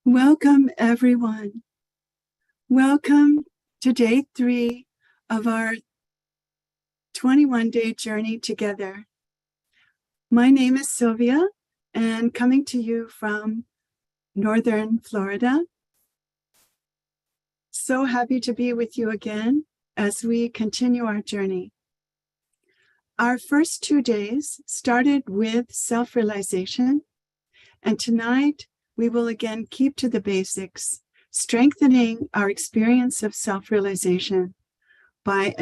Welcome, everyone. Welcome to day 3 of our 21-day journey together. My name is Sylvia, and coming to you from Northern Florida. So happy to be with you again as we continue our journey. Our first 2 days started with self-realization, and tonight we will again keep to the basics, strengthening our experience of self-realization by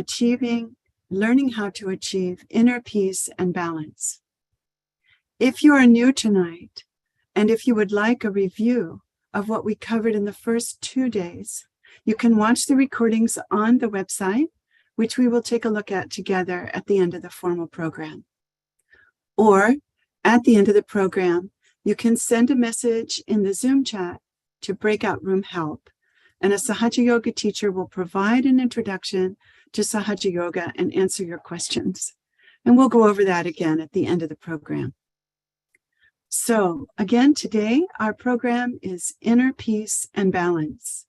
learning how to achieve inner peace and balance. If you are new tonight, and if you would like a review of what we covered in the first 2 days, you can watch the recordings on the website, which we will take a look at together at the end of the formal program. Or at the end of the program, you can send a message in the Zoom chat to Breakout Room Help, and a Sahaja Yoga teacher will provide an introduction to Sahaja Yoga and answer your questions. And we'll go over that again at the end of the program. So again, today, our program is Inner Peace and Balance.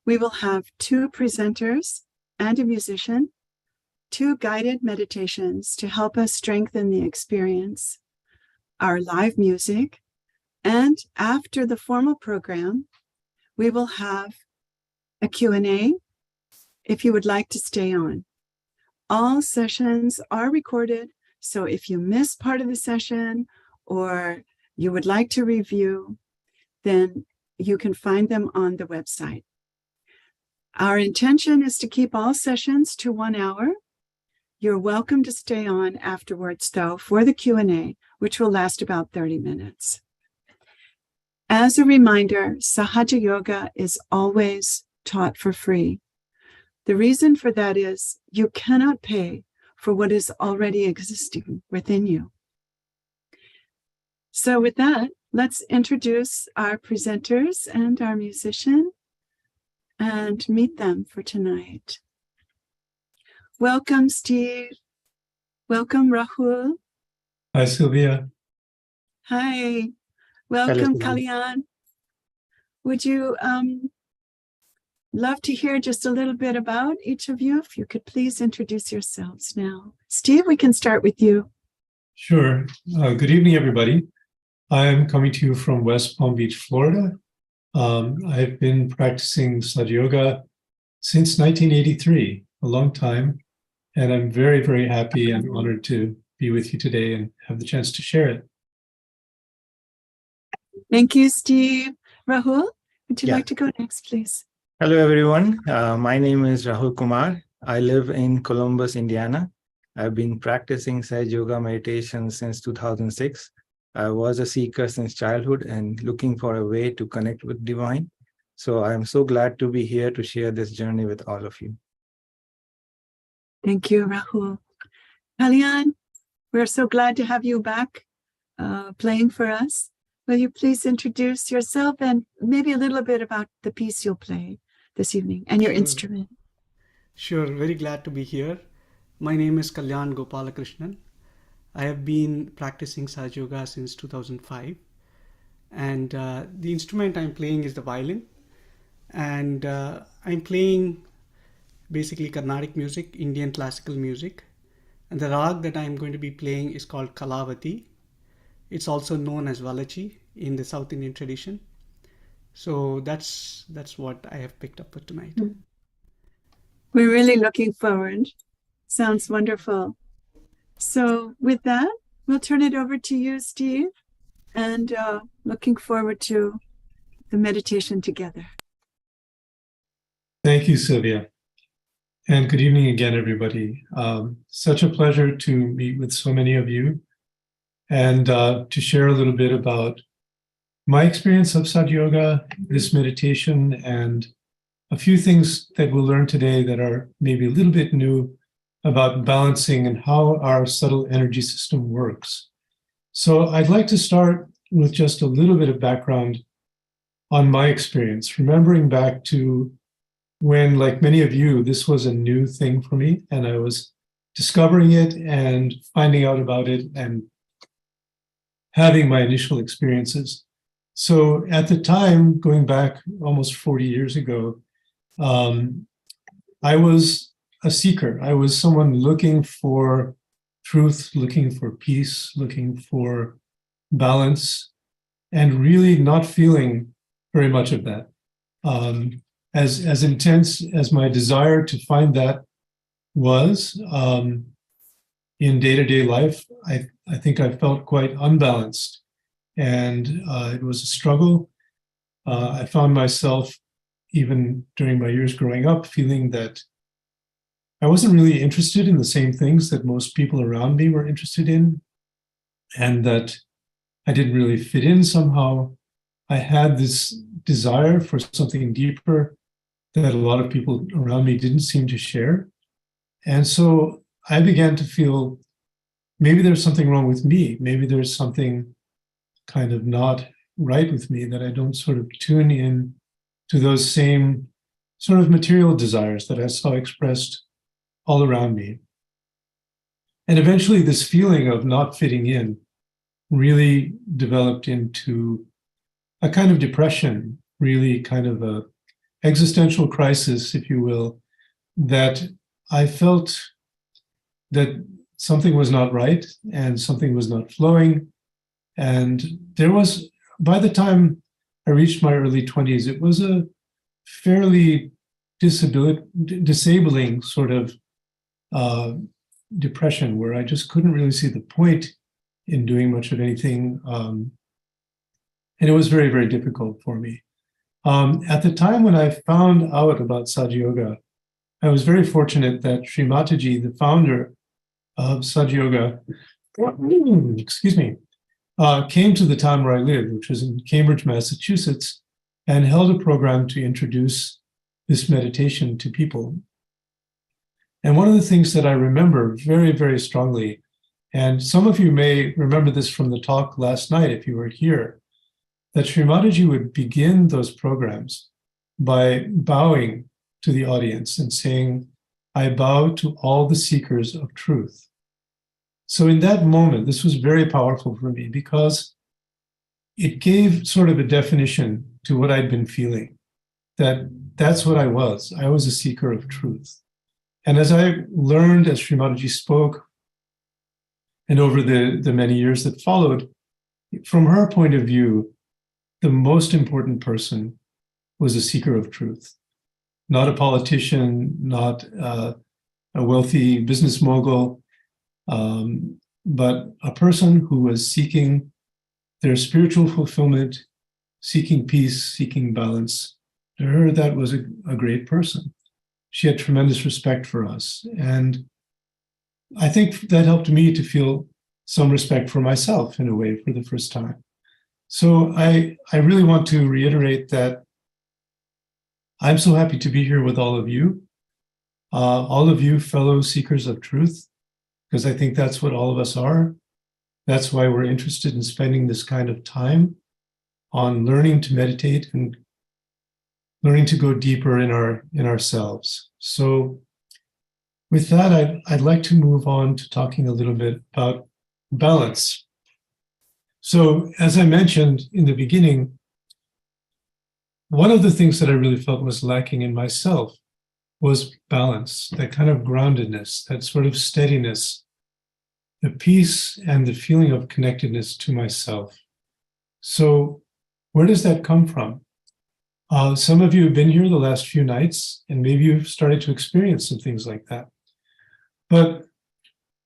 We will have 2 presenters and a musician, 2 guided meditations to help us strengthen the experience, our live music, and after the formal program, we will have a Q&A if you would like to stay on. All sessions are recorded, so if you miss part of the session or you would like to review, then you can find them on the website. Our intention is to keep all sessions to 1 hour. You're welcome to stay on afterwards, though, for the Q&A, which will last about 30 minutes. As a reminder, Sahaja Yoga is always taught for free. The reason for that is you cannot pay for what is already existing within you. So with that, let's introduce our presenters and our musician and meet them for tonight. Welcome, Steve. Welcome, Rahul. Hi, Sylvia. Hi. Welcome, Kalyan. Would you love to hear just a little bit about each of you? If you could please introduce yourselves now. Steve, we can start with you. Sure. Good evening, everybody. I'm coming to you from West Palm Beach, Florida. I've been practicing Sahaja Yoga since 1983, a long time. And I'm very, very happy and honored to be with you today and have the chance to share it. Thank you, Steve. Rahul, would you like to go next, please? Hello, everyone. My name is Rahul Kumar. I live in Columbus, Indiana. I've been practicing Sahaja Yoga meditation since 2006. I was a seeker since childhood and looking for a way to connect with divine. So I'm so glad to be here to share this journey with all of you. Thank you, Rahul. Kalyan, we're so glad to have you back playing for us. Will you please introduce yourself and maybe a little bit about the piece you'll play this evening and your instrument? Sure, very glad to be here. My name is Kalyan Gopalakrishnan. I have been practicing Sahaja Yoga since 2005. And the instrument I'm playing is the violin. And I'm playing basically Carnatic music, Indian classical music. And the rag that I'm going to be playing is called Kalavati. It's also known as Valachi in the South Indian tradition. So that's what I have picked up for tonight. We're really looking forward. Sounds wonderful. So with that, we'll turn it over to you, Steve, and looking forward to the meditation together. Thank you, Sylvia. And good evening again, everybody. Such a pleasure to meet with so many of you and to share a little bit about my experience of Sahaja Yoga, this meditation, and a few things that we'll learn today that are maybe a little bit new about balancing and how our subtle energy system works. So I'd like to start with just a little bit of background on my experience, remembering back to when, like many of you, this was a new thing for me, and I was discovering it and finding out about it and having my initial experiences. So at the time, going back almost 40 years ago, I was a seeker. I was someone looking for truth, looking for peace, looking for balance, and really not feeling very much of that. As intense as my desire to find that was in day-to-day life, I think I felt quite unbalanced, and it was a struggle. I found myself, even during my years growing up, feeling that I wasn't really interested in the same things that most people around me were interested in, and that I didn't really fit in somehow. I had this desire for something deeper that a lot of people around me didn't seem to share. And so I began to feel maybe there's something wrong with me. Maybe there's something kind of not right with me, that I don't sort of tune in to those same sort of material desires that I saw expressed all around me. And eventually this feeling of not fitting in really developed into a kind of depression, really kind of a existential crisis, if you will, that I felt that something was not right and something was not flowing. And there was, by the time I reached my early 20s, it was a fairly disabling sort of depression where I just couldn't really see the point in doing much of anything. And it was very, very difficult for me. At the time when I found out about Sahaja Yoga, I was very fortunate that Shri Mataji, the founder of Sahaja Yoga, came to the town where I lived, which was in Cambridge, Massachusetts, and held a program to introduce this meditation to people. And one of the things that I remember very, very strongly, and some of you may remember this from the talk last night if you were here, that Shri Mataji would begin those programs by bowing to the audience and saying, "I bow to all the seekers of truth." So in that moment, this was very powerful for me because it gave sort of a definition to what I'd been feeling, that that's what I was. I was a seeker of truth. And as I learned, as Shri Mataji spoke, and over the many years that followed, from her point of view, the most important person was a seeker of truth, not a politician, not a wealthy business mogul, but a person who was seeking their spiritual fulfillment, seeking peace, seeking balance. To her, that was a great person. She had tremendous respect for us. And I think that helped me to feel some respect for myself in a way for the first time. So I really want to reiterate that I'm so happy to be here with all of you fellow seekers of truth, because I think that's what all of us are. That's why we're interested in spending this kind of time on learning to meditate and learning to go deeper in ourselves. So with that, I'd like to move on to talking a little bit about balance. So as I mentioned in the beginning, one of the things that I really felt was lacking in myself was balance, that kind of groundedness, that sort of steadiness, the peace and the feeling of connectedness to myself. So where does that come from? Some of you have been here the last few nights, and maybe you've started to experience some things like that. But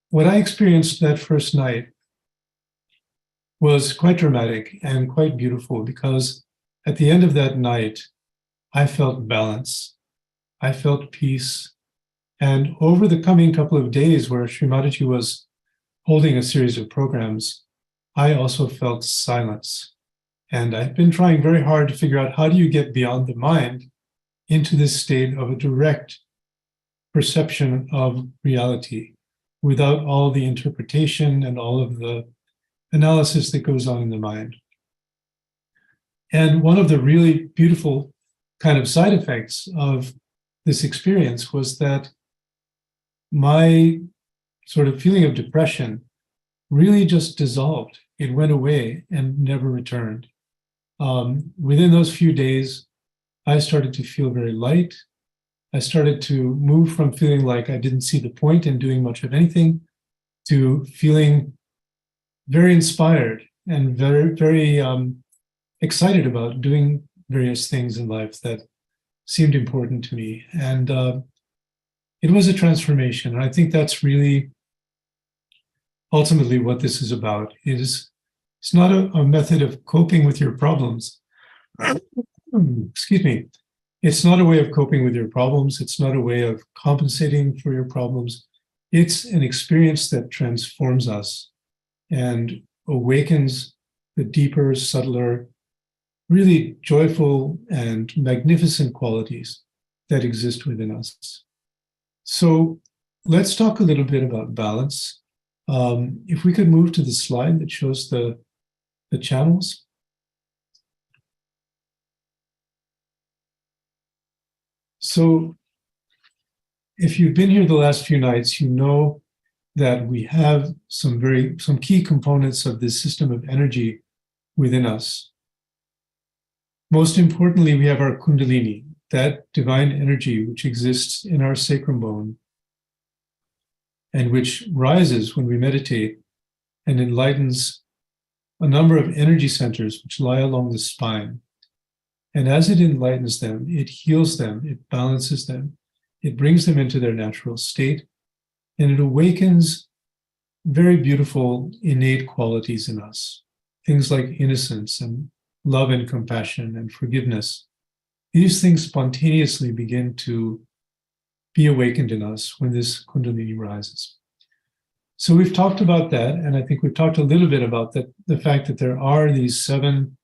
what I experienced that first night was quite dramatic and quite beautiful, because at the end of that night, I felt balance. I felt peace. And over the coming couple of days where Shri Mataji was holding a series of programs, I also felt silence. And I've been trying very hard to figure out, how do you get beyond the mind into this state of a direct perception of reality without all the interpretation and all of the analysis that goes on in the mind. And one of the really beautiful kind of side effects of this experience was that my sort of feeling of depression really just dissolved. It went away and never returned. Within those few days, I started to feel very light. I started to move from feeling like I didn't see the point in doing much of anything to feeling very inspired and very excited about doing various things in life that seemed important to me. And it was a transformation. And I think that's really ultimately what this is about. It's not a method of coping with your problems. Excuse me. It's not a way of coping with your problems. It's not a way of compensating for your problems. It's an experience that transforms us and awakens the deeper, subtler, really joyful and magnificent qualities that exist within us. So let's talk a little bit about balance. If we could move to the slide that shows the channels. So if you've been here the last few nights, you know that we have some key components of this system of energy within us. Most importantly, we have our Kundalini, that divine energy which exists in our sacrum bone and which rises when we meditate and enlightens a number of energy centers which lie along the spine. And as it enlightens them, it heals them, it balances them, it brings them into their natural state, and it awakens very beautiful innate qualities in us. Things like innocence and love and compassion and forgiveness. These things spontaneously begin to be awakened in us when this Kundalini rises. So we've talked about that, and I think we've talked a little bit about the fact that there are these 7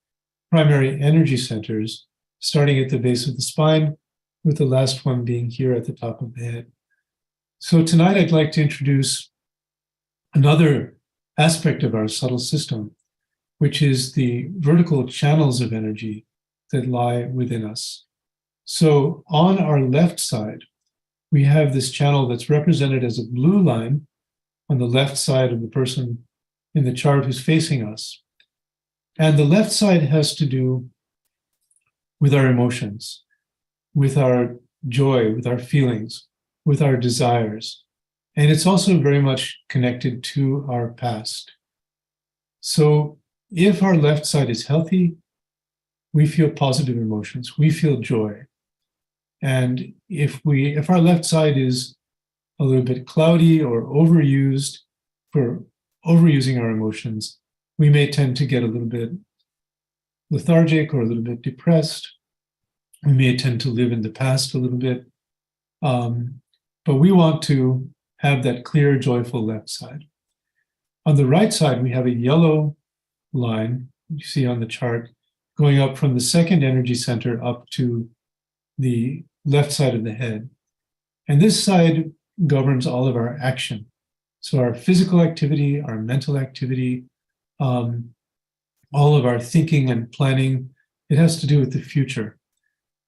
primary energy centers, starting at the base of the spine, with the last one being here at the top of the head. So tonight I'd like to introduce another aspect of our subtle system, which is the vertical channels of energy that lie within us. So on our left side, we have this channel that's represented as a blue line on the left side of the person in the chart who's facing us. And the left side has to do with our emotions, with our joy, with our feelings, with our desires. And it's also very much connected to our past. So if our left side is healthy, we feel positive emotions, we feel joy. And if our left side is a little bit cloudy or overused for overusing our emotions, we may tend to get a little bit lethargic or a little bit depressed. We may tend to live in the past a little bit. But we want to have that clear, joyful left side. On the right side, we have a yellow line, you see on the chart, going up from the second energy center up to the left side of the head. And this side governs all of our action. So our physical activity, our mental activity, all of our thinking and planning, it has to do with the future.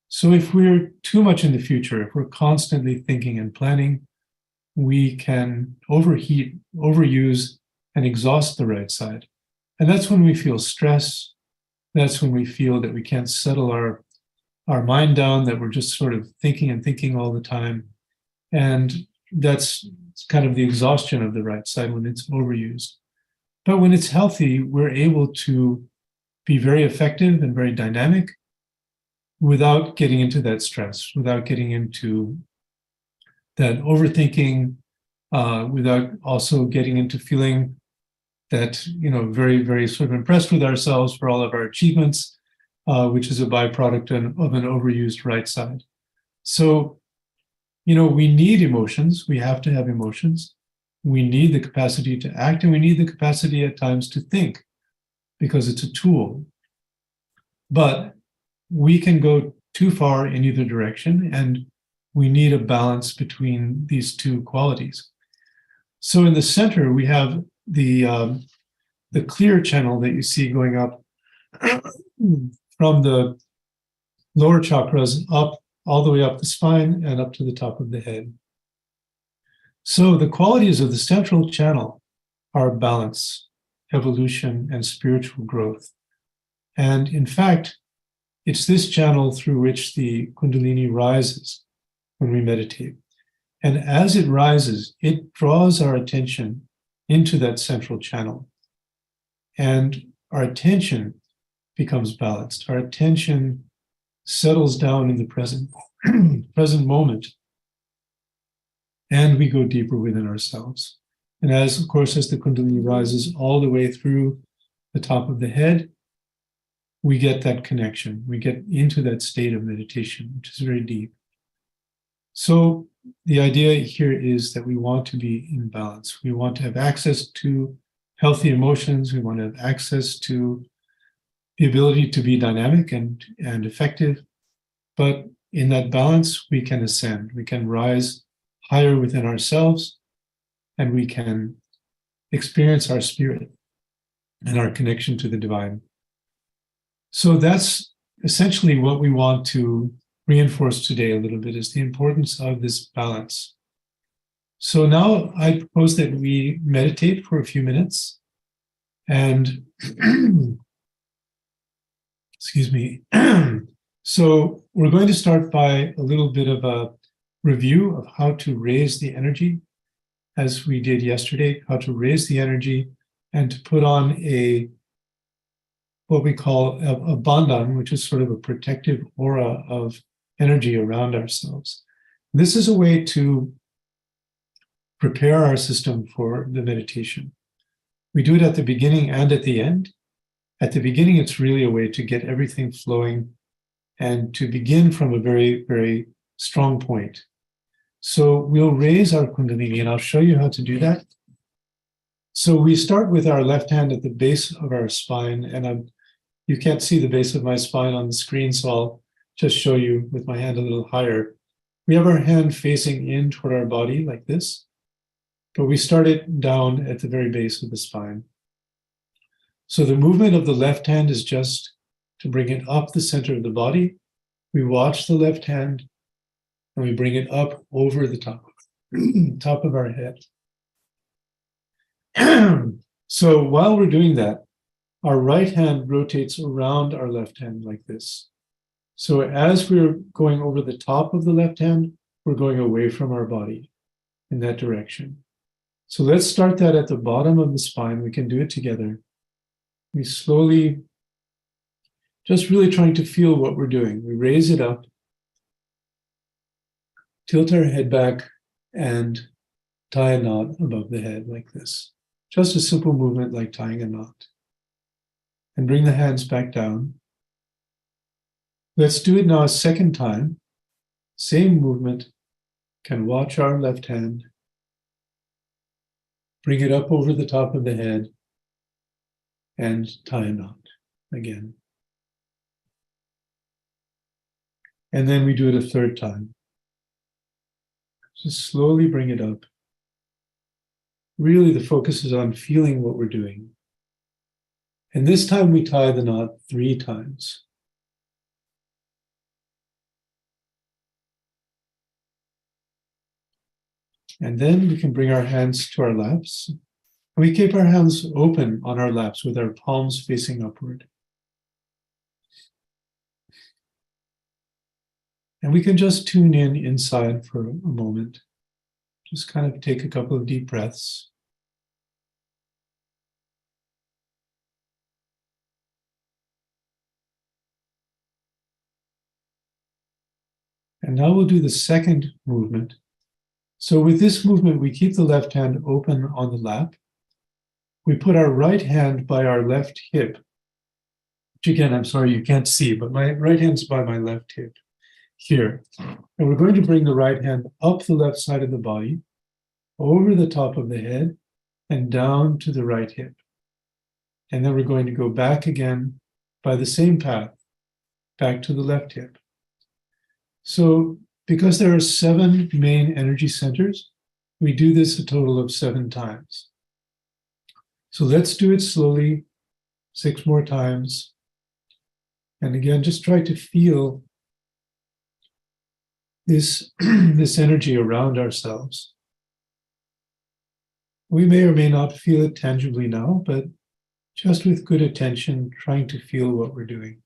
So if we're too much in the future, if we're constantly thinking and planning, we can overheat, overuse, and exhaust the right side. And that's when we feel stress. That's when we feel that we can't settle our mind down, that we're just sort of thinking and thinking all the time. And that's kind of the exhaustion of the right side when it's overused. But when it's healthy, we're able to be very effective and very dynamic without getting into that stress, without getting into that overthinking, without also getting into feeling that, very, very sort of impressed with ourselves for all of our achievements, which is a byproduct of an overused right side. So, we need emotions. We have to have emotions. We need the capacity to act, and we need the capacity at times to think, because it's a tool. But we can go too far in either direction, and we need a balance between these two qualities. So in the center, we have the clear channel that you see going up from the lower chakras up all the way up the spine and up to the top of the head. So the qualities of the central channel are balance, evolution, and spiritual growth. And in fact, it's this channel through which the Kundalini rises when we meditate. And as it rises, it draws our attention into that central channel. And our attention becomes balanced. Our attention settles down in the present, present moment. And we go deeper within ourselves. And as, of course, as the Kundalini rises all the way through the top of the head, we get that connection. We get into that state of meditation, which is very deep. So the idea here is that we want to be in balance. We want to have access to healthy emotions. We want to have access to the ability to be dynamic and effective. But in that balance, we can ascend. We can rise higher within ourselves, and we can experience our spirit and our connection to the divine. So that's essentially what we want to reinforce today a little bit, is the importance of this balance. So now I propose that we meditate for a few minutes, and excuse me. So we're going to start by a little bit of a review of how to raise the energy, as we did yesterday, how to raise the energy and to put on what we call a bandhan, which is sort of a protective aura of energy around ourselves. This is a way to prepare our system for the meditation. We do it at the beginning and at the end. At the beginning, it's really a way to get everything flowing and to begin from a very, very strong point. So we'll raise our Kundalini, and I'll show you how to do that. So we start with our left hand at the base of our spine, and you can't see the base of my spine on the screen, so I'll just show you with my hand a little higher. We have our hand facing in toward our body like this, but we start it down at the very base of the spine. So the movement of the left hand is just to bring it up the center of the body. We watch the left hand and we bring it up over the top of our head. So while we're doing that, our right hand rotates around our left hand like this. So as we're going over the top of the left hand, we're going away from our body in that direction. So let's start that at the bottom of the spine. We can do it together. We slowly, just really trying to feel what we're doing. We raise it up, tilt our head back, and tie a knot above the head like this. Just a simple movement like tying a knot. And bring the hands back down. Let's do it now a second time. Same movement. Can watch our left hand. Bring it up over the top of the head and tie a knot again. And then we do it a third time. Just slowly bring it up. Really, the focus is on feeling what we're doing. And this time we tie the knot 3 times. And then we can bring our hands to our laps. And we keep our hands open on our laps with our palms facing upward. And we can just tune in inside for a moment. Just kind of take a couple of deep breaths. And now we'll do the second movement. So with this movement, we keep the left hand open on the lap. We put our right hand by our left hip, which again, I'm sorry you can't see, but my right hand's by my left hip here. And we're going to bring the right hand up the left side of the body, over the top of the head, and down to the right hip. And then we're going to go back again by the same path, back to the left hip. So because there are 7 main energy centers, we do this a total of 7 times. So let's do it slowly, 6 more times. And again, just try to feel this, this energy around ourselves. We may or may not feel it tangibly now, but just with good attention, trying to feel what we're doing.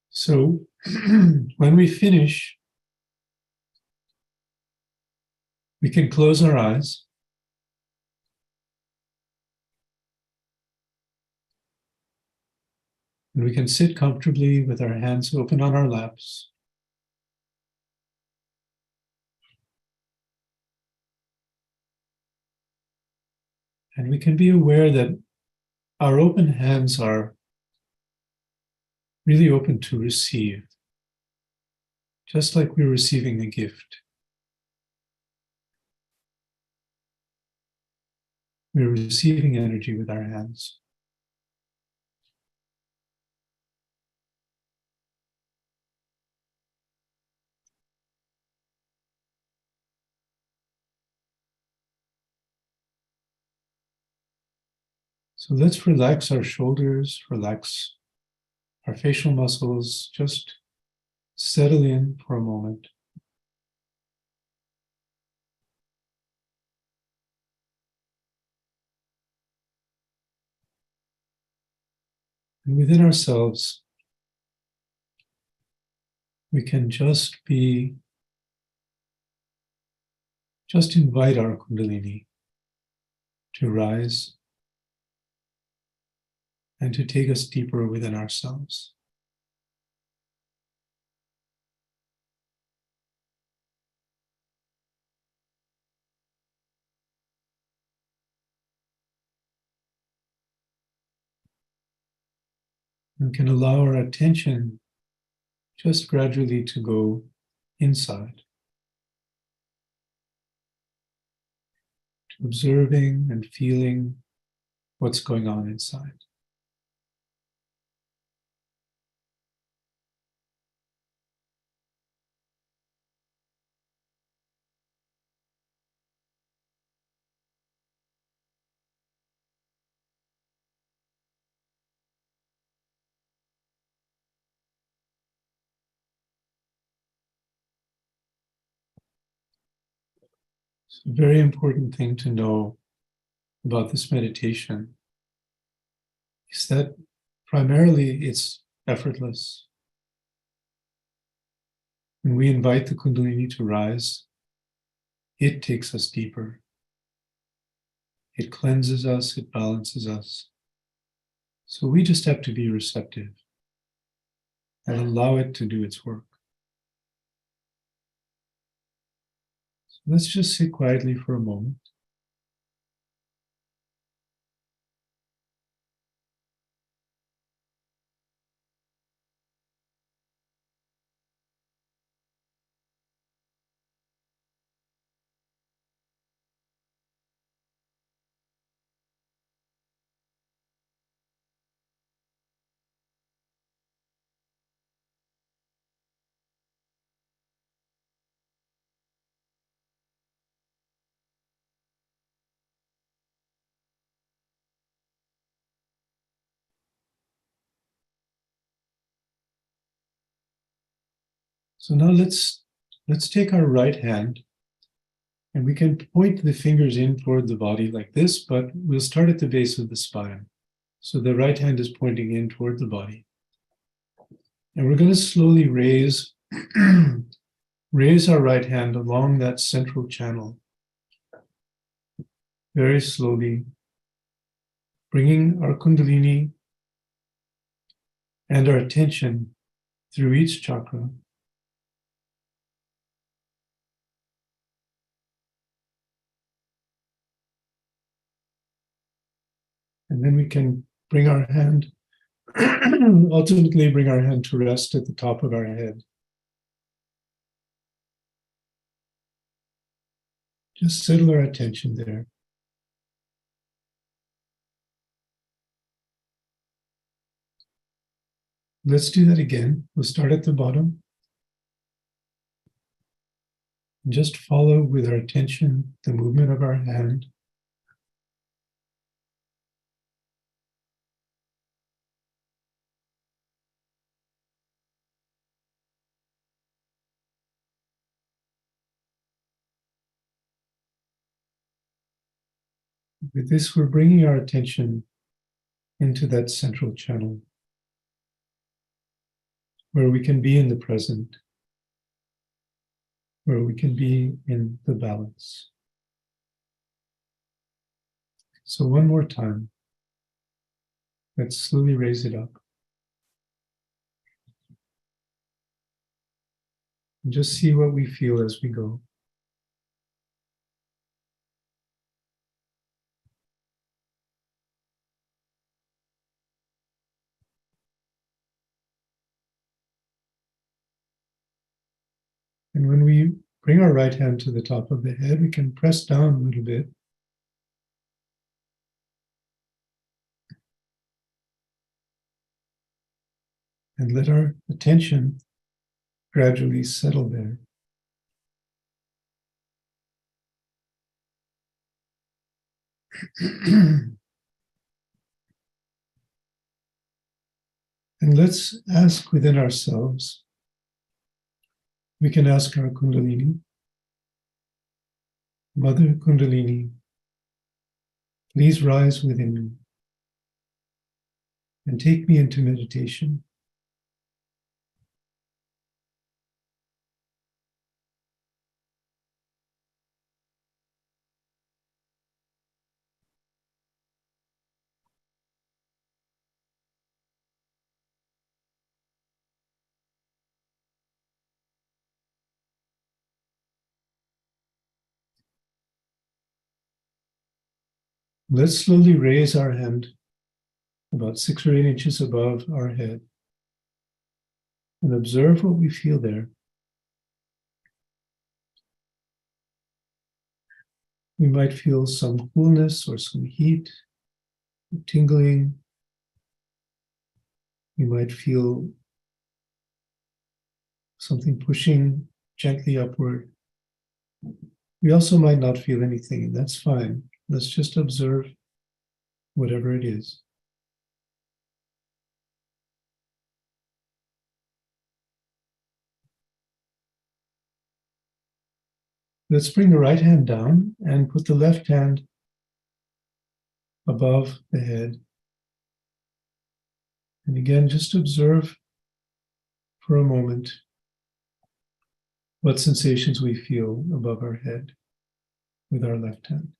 So when we finish, we can close our eyes. And we can sit comfortably with our hands open on our laps. And we can be aware that our open hands are really open to receive, just like we're receiving a gift. We're receiving energy with our hands. So let's relax our shoulders, relax our facial muscles, just settle in for a moment. And within ourselves, we can just invite our Kundalini to rise and to take us deeper within ourselves. We can allow our attention just gradually to go inside, to observing and feeling what's going on inside. So a very important thing to know about this meditation is that primarily it's effortless. When we invite the Kundalini to rise, it takes us deeper. It cleanses us, it balances us. So we just have to be receptive and allow it to do its work. So let's just sit quietly for a moment. So now let's take our right hand, and we can point the fingers in toward the body like this, but we'll start at the base of the spine. So the right hand is pointing in toward the body. And we're going to slowly raise our right hand along that central channel. Very slowly, bringing our Kundalini and our attention through each chakra. And then we can bring our hand, ultimately bring our hand to rest at the top of our head. Just settle our attention there. Let's do that again. We'll start at the bottom. And just follow with our attention the movement of our hand With this, we're bringing our attention into that central channel where we can be in the present, where we can be in the balance. So one more time, let's slowly raise it up. And just see what we feel as we go. And when we bring our right hand to the top of the head, we can press down a little bit. And let our attention gradually settle there. And let's ask within ourselves. We can ask our Kundalini, Mother Kundalini, please rise within me and take me into meditation. Let's slowly raise our hand about 6 or 8 inches above our head and observe what we feel there. We might feel some coolness or some heat, tingling. We might feel something pushing gently upward. We also might not feel anything, and that's fine. Let's just observe whatever it is. Let's bring the right hand down and put the left hand above the head. And again, just observe for a moment what sensations we feel above our head with our left hand.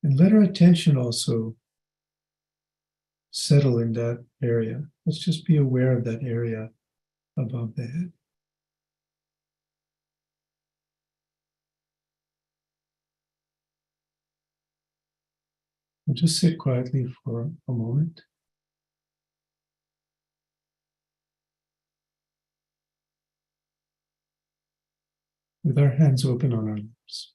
And let our attention also settle in that area. Let's just be aware of that area above the head. We'll just sit quietly for a moment. With our hands open on our lips.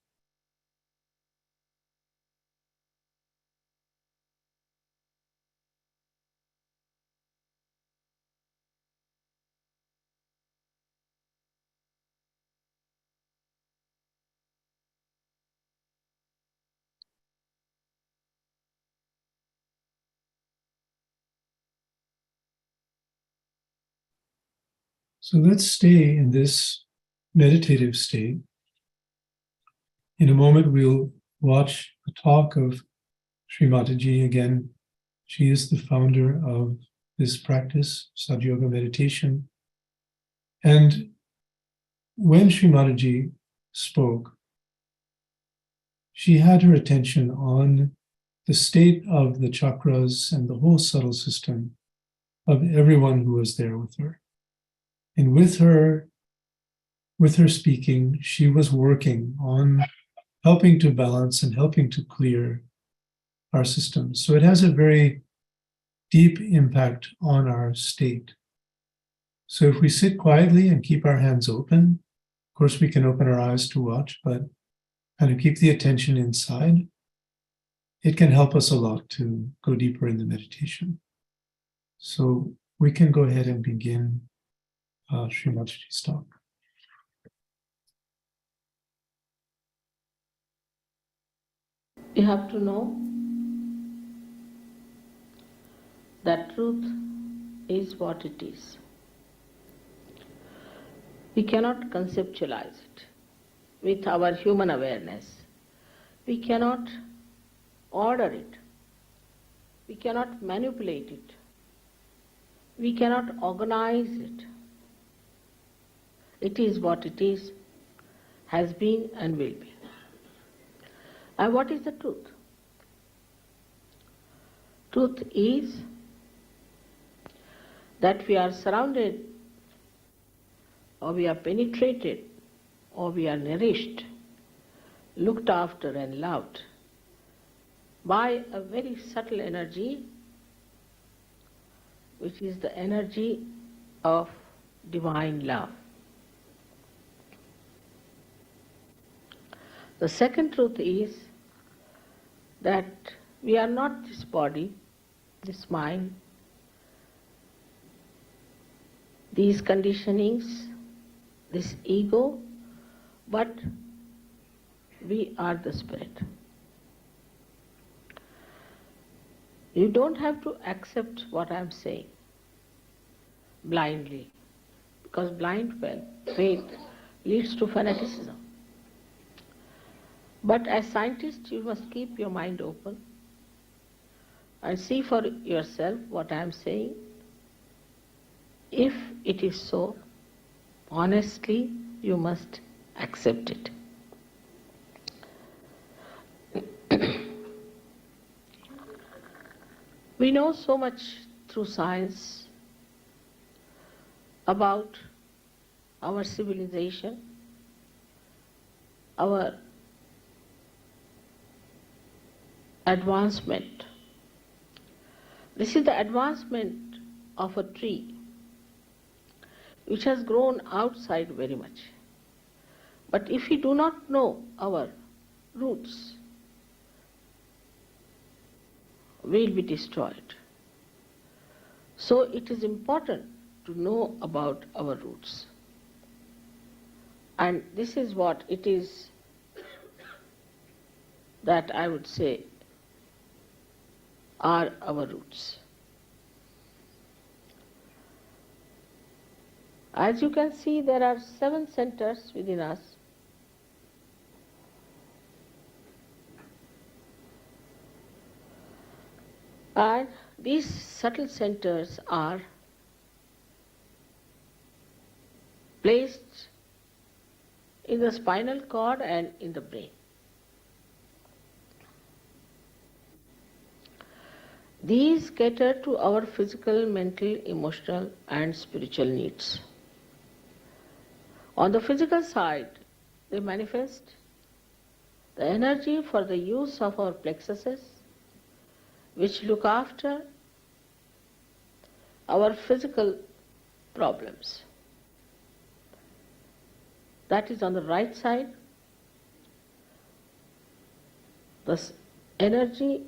So let's stay in this meditative state. In a moment, we'll watch a talk of Shri Mataji again. She is the founder of this practice, Sahaja Yoga meditation. And when Shri Mataji spoke, she had her attention on the state of the chakras and the whole subtle system of everyone who was there with her. And with her speaking, she was working on helping to balance and helping to clear our systems. So it has a very deep impact on our state. So if we sit quietly and keep our hands open, of course we can open our eyes to watch, but kind of keep the attention inside, it can help us a lot to go deeper in the meditation. So we can go ahead and begin Shri Mataji's talk. You have to know that truth is what it is. We cannot conceptualize it. with our human awareness. We cannot order it. We cannot manipulate it. We cannot organize it. It is what it is, has been and will be. And what is the truth? Truth is that we are surrounded, or we are penetrated, or we are nourished, looked after and loved by a very subtle energy, which is the energy of divine love. The second truth is that we are not this body, this mind, these conditionings, this ego, but we are the spirit. You don't have to accept what I am saying blindly, because blind faith leads to fanaticism. But as scientists, you must keep your mind open and see for yourself what I am saying. If it is so, honestly, you must accept it. We know so much through science about our civilization, our advancement. This is the advancement of a tree which has grown outside very much. But if we do not know our roots, we will be destroyed. So it is important to know about our roots. And this is what it is that I would say are our roots. As you can see, there are 7 centers within us. And these subtle centers are placed in the spinal cord and in the brain. These cater to our physical, mental, emotional and spiritual needs. On the physical side, they manifest the energy for the use of our plexuses, which look after our physical problems. That is on the right side. The energy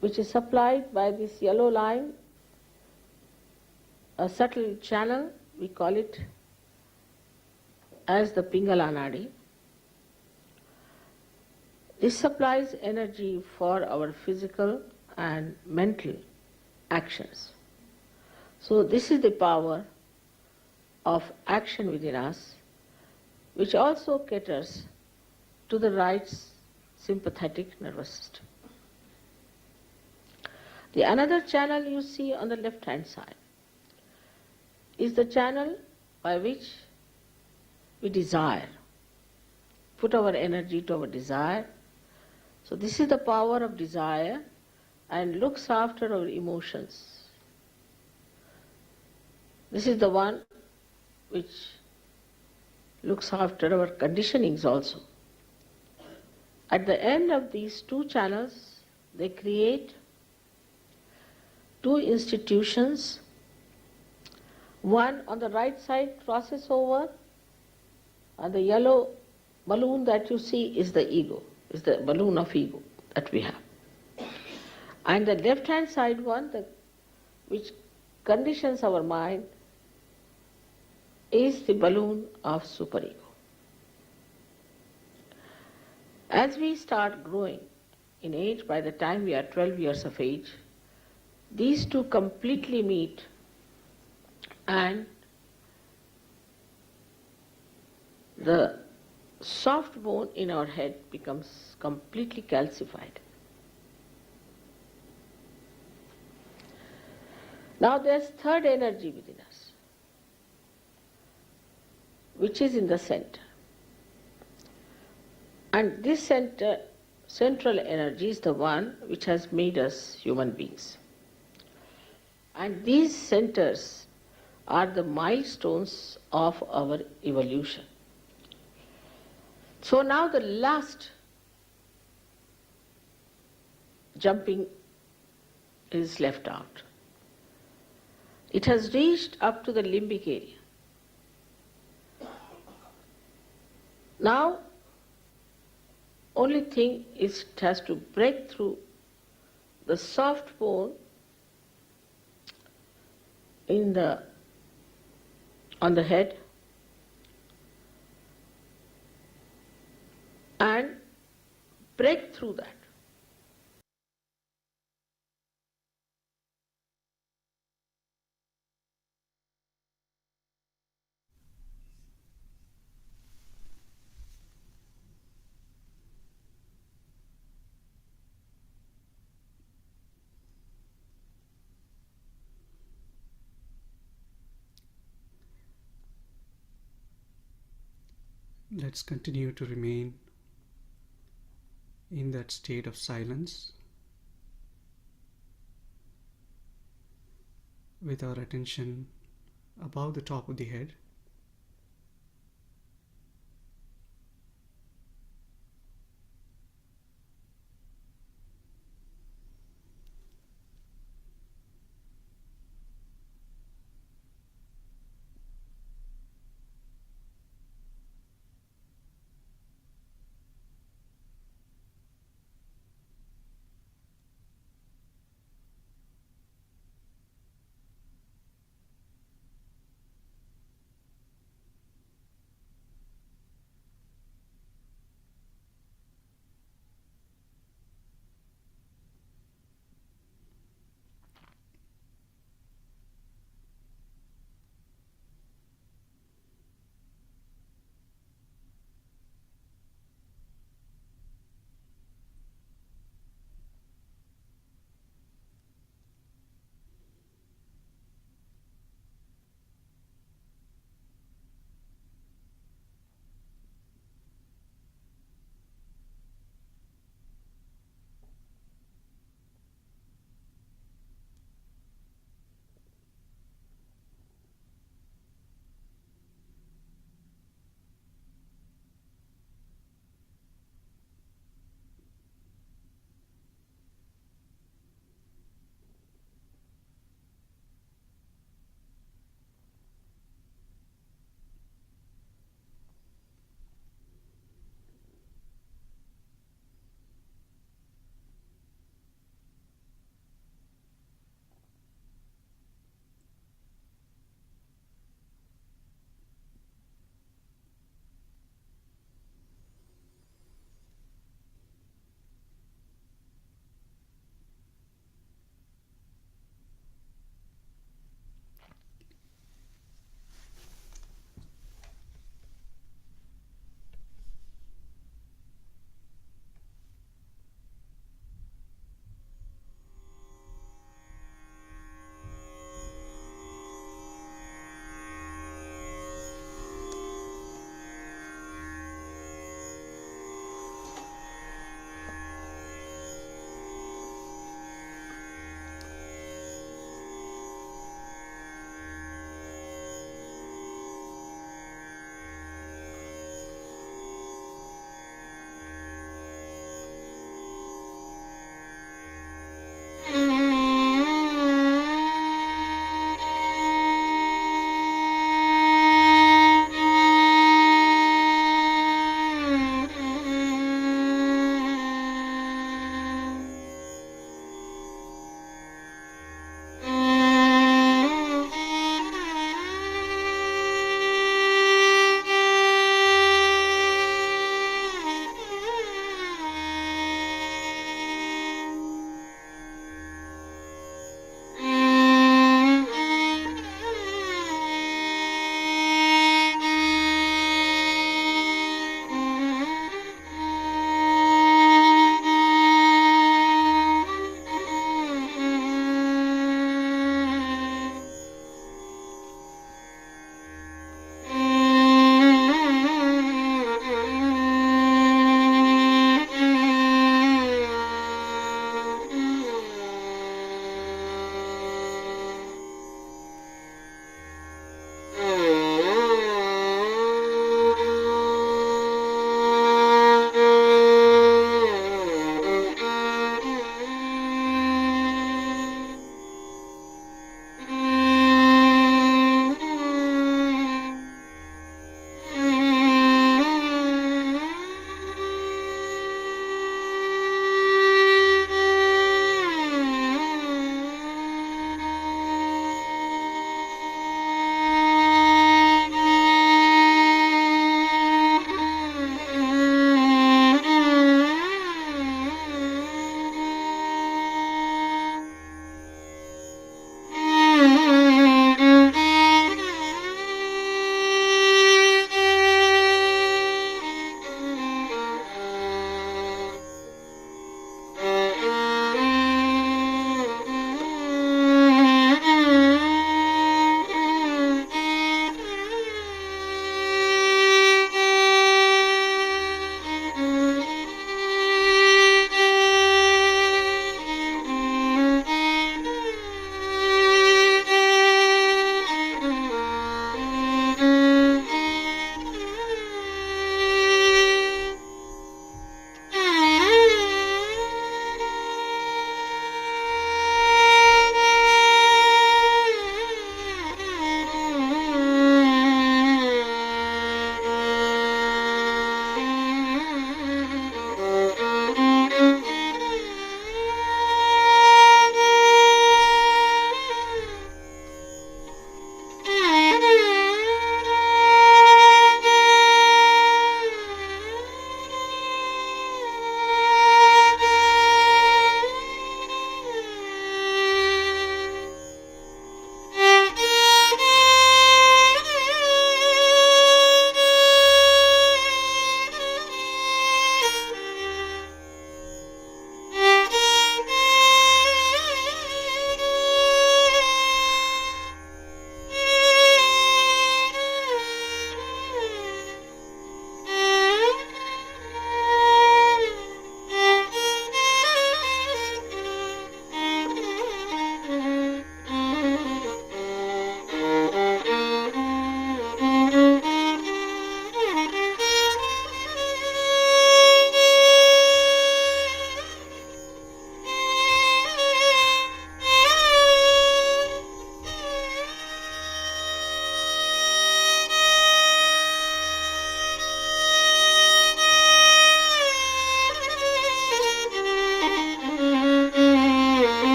which is supplied by this yellow line, a subtle channel, we call it as the Pingala Nadi. This supplies energy for our physical and mental actions. So this is the power of action within us, which also caters to the right sympathetic nervous system. The another channel you see on the left hand side is the channel by which we desire, put our energy to our desire. So this is the power of desire and looks after our emotions. This is the one which looks after our conditionings also. At the end of these 2 channels, they create 2 institutions. One on the right side crosses over, and the yellow balloon that you see is the ego, is the balloon of ego that we have. And the left hand side one, which conditions our mind, is the balloon of superego. As we start growing in age, by the time we are 12 years of age, these 2 completely meet, and the soft bone in our head becomes completely calcified. Now there's third energy within us, which is in the center. And this central energy is the one which has made us human beings. And these centers are the milestones of our evolution. So now the last jumping is left out. It has reached up to the limbic area. Now, only thing is it has to break through the soft bone on the head and break through that. Let's continue to remain in that state of silence with our attention above the top of the head.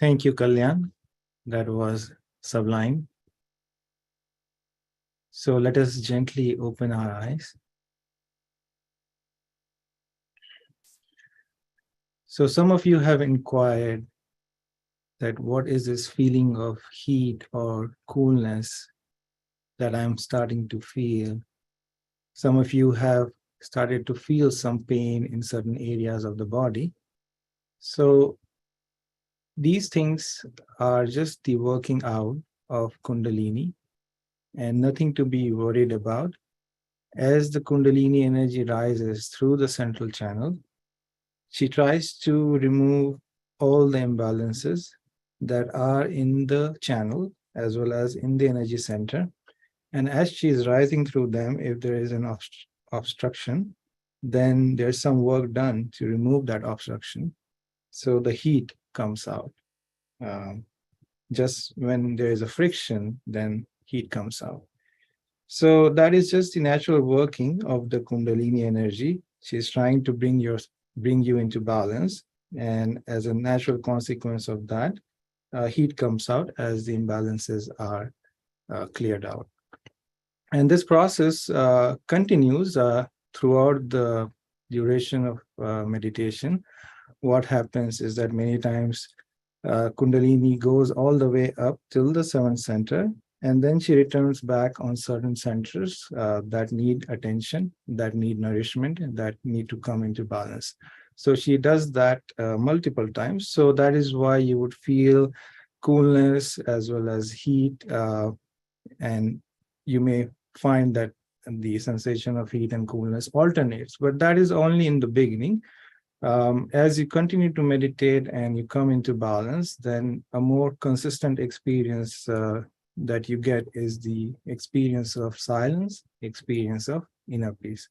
Thank you, Kalyan. That was sublime. So let us gently open our eyes. So some of you have inquired that what is this feeling of heat or coolness that I'm starting to feel. Some of you have started to feel some pain in certain areas of the body. So these things are just the working out of Kundalini and nothing to be worried about. As the Kundalini energy rises through the central channel, she tries to remove all the imbalances that are in the channel as well as in the energy center. And as she is rising through them, if there is an obstruction, then there's some work done to remove that obstruction. So the heat comes out. Just when there is a friction, then heat comes out. So that is just the natural working of the Kundalini energy. She's trying to bring you into balance. And as a natural consequence of that, heat comes out as the imbalances are cleared out. And this process continues throughout the duration of meditation. What happens is that many times Kundalini goes all the way up till the seventh center, and then she returns back on certain centers that need attention, that need nourishment, and that need to come into balance. So she does that multiple times. So that is why you would feel coolness as well as heat, and you may find that the sensation of heat and coolness alternates, but that is only in the beginning. As you continue to meditate and you come into balance, then a more consistent experience that you get is the experience of silence, experience of inner peace.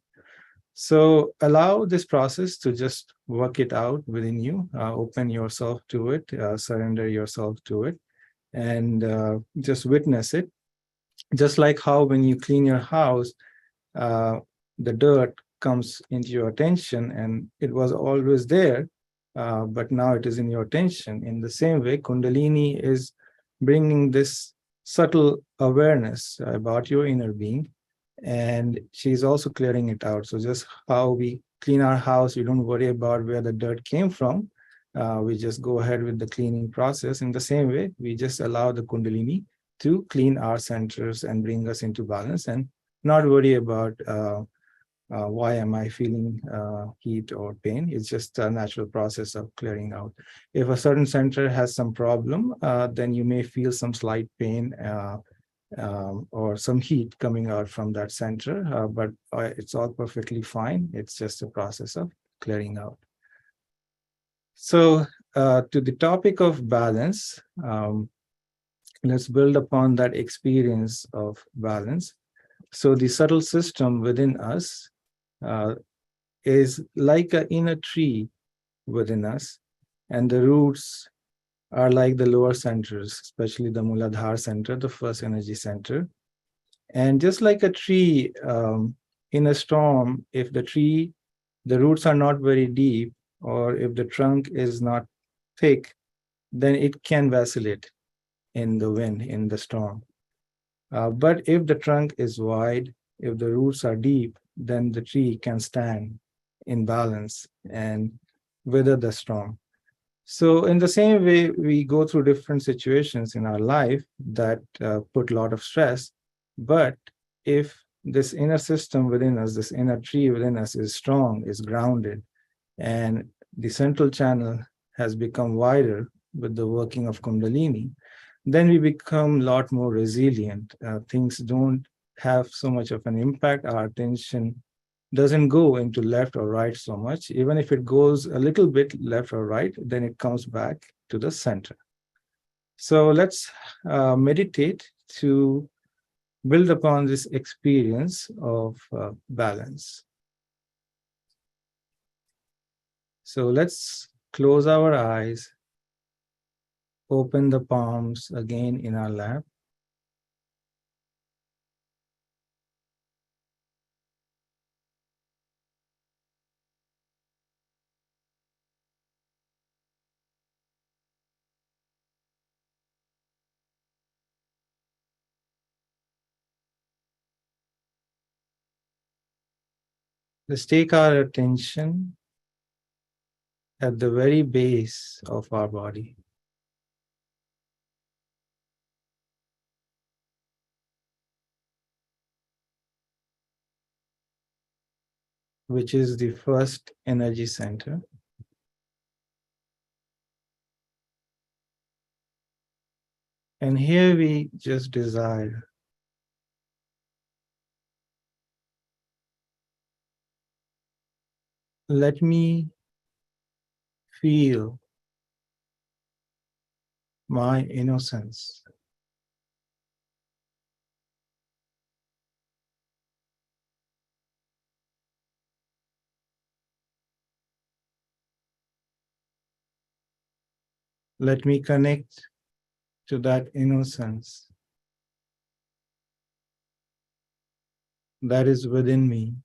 So allow this process to just work it out within you, open yourself to it, surrender yourself to it, and just witness it. Just like how when you clean your house, the dirt comes into your attention and it was always there, but now it is in your attention. In the same way, Kundalini is bringing this subtle awareness about your inner being, and she's also clearing it out. So just how we clean our house, we don't worry about where the dirt came from. We just go ahead with the cleaning process. In the same way, we just allow the Kundalini to clean our centers and bring us into balance and not worry about why am I feeling heat or pain. It's just a natural process of clearing out. If a certain center has some problem, then you may feel some slight pain or some heat coming out from that center, but it's all perfectly fine. It's just a process of clearing out. So to the topic of balance, let's build upon that experience of balance. So the subtle system within us is like an inner tree within us, and the roots are like the lower centers, especially the Muladhara center, the first energy center. And just like a tree in a storm, if the roots are not very deep, or if the trunk is not thick, then it can vacillate in the wind, in the storm. But if the trunk is wide, if the roots are deep, then the tree can stand in balance and weather the storm. So in the same way, we go through different situations in our life that put a lot of stress. But if this inner system within us, this inner tree within us is strong, is grounded, and the central channel has become wider with the working of Kundalini, then we become a lot more resilient. Things don't have so much of an impact. Our attention doesn't go into left or right so much. Even if it goes a little bit left or right, then it comes back to the center. So let's meditate to build upon this experience of balance. So let's close our eyes, open the palms again in our lap. Let's take our attention at the very base of our body. Which is the first energy center. And here we just desire let me feel my innocence. Let me connect to that innocence that is within me.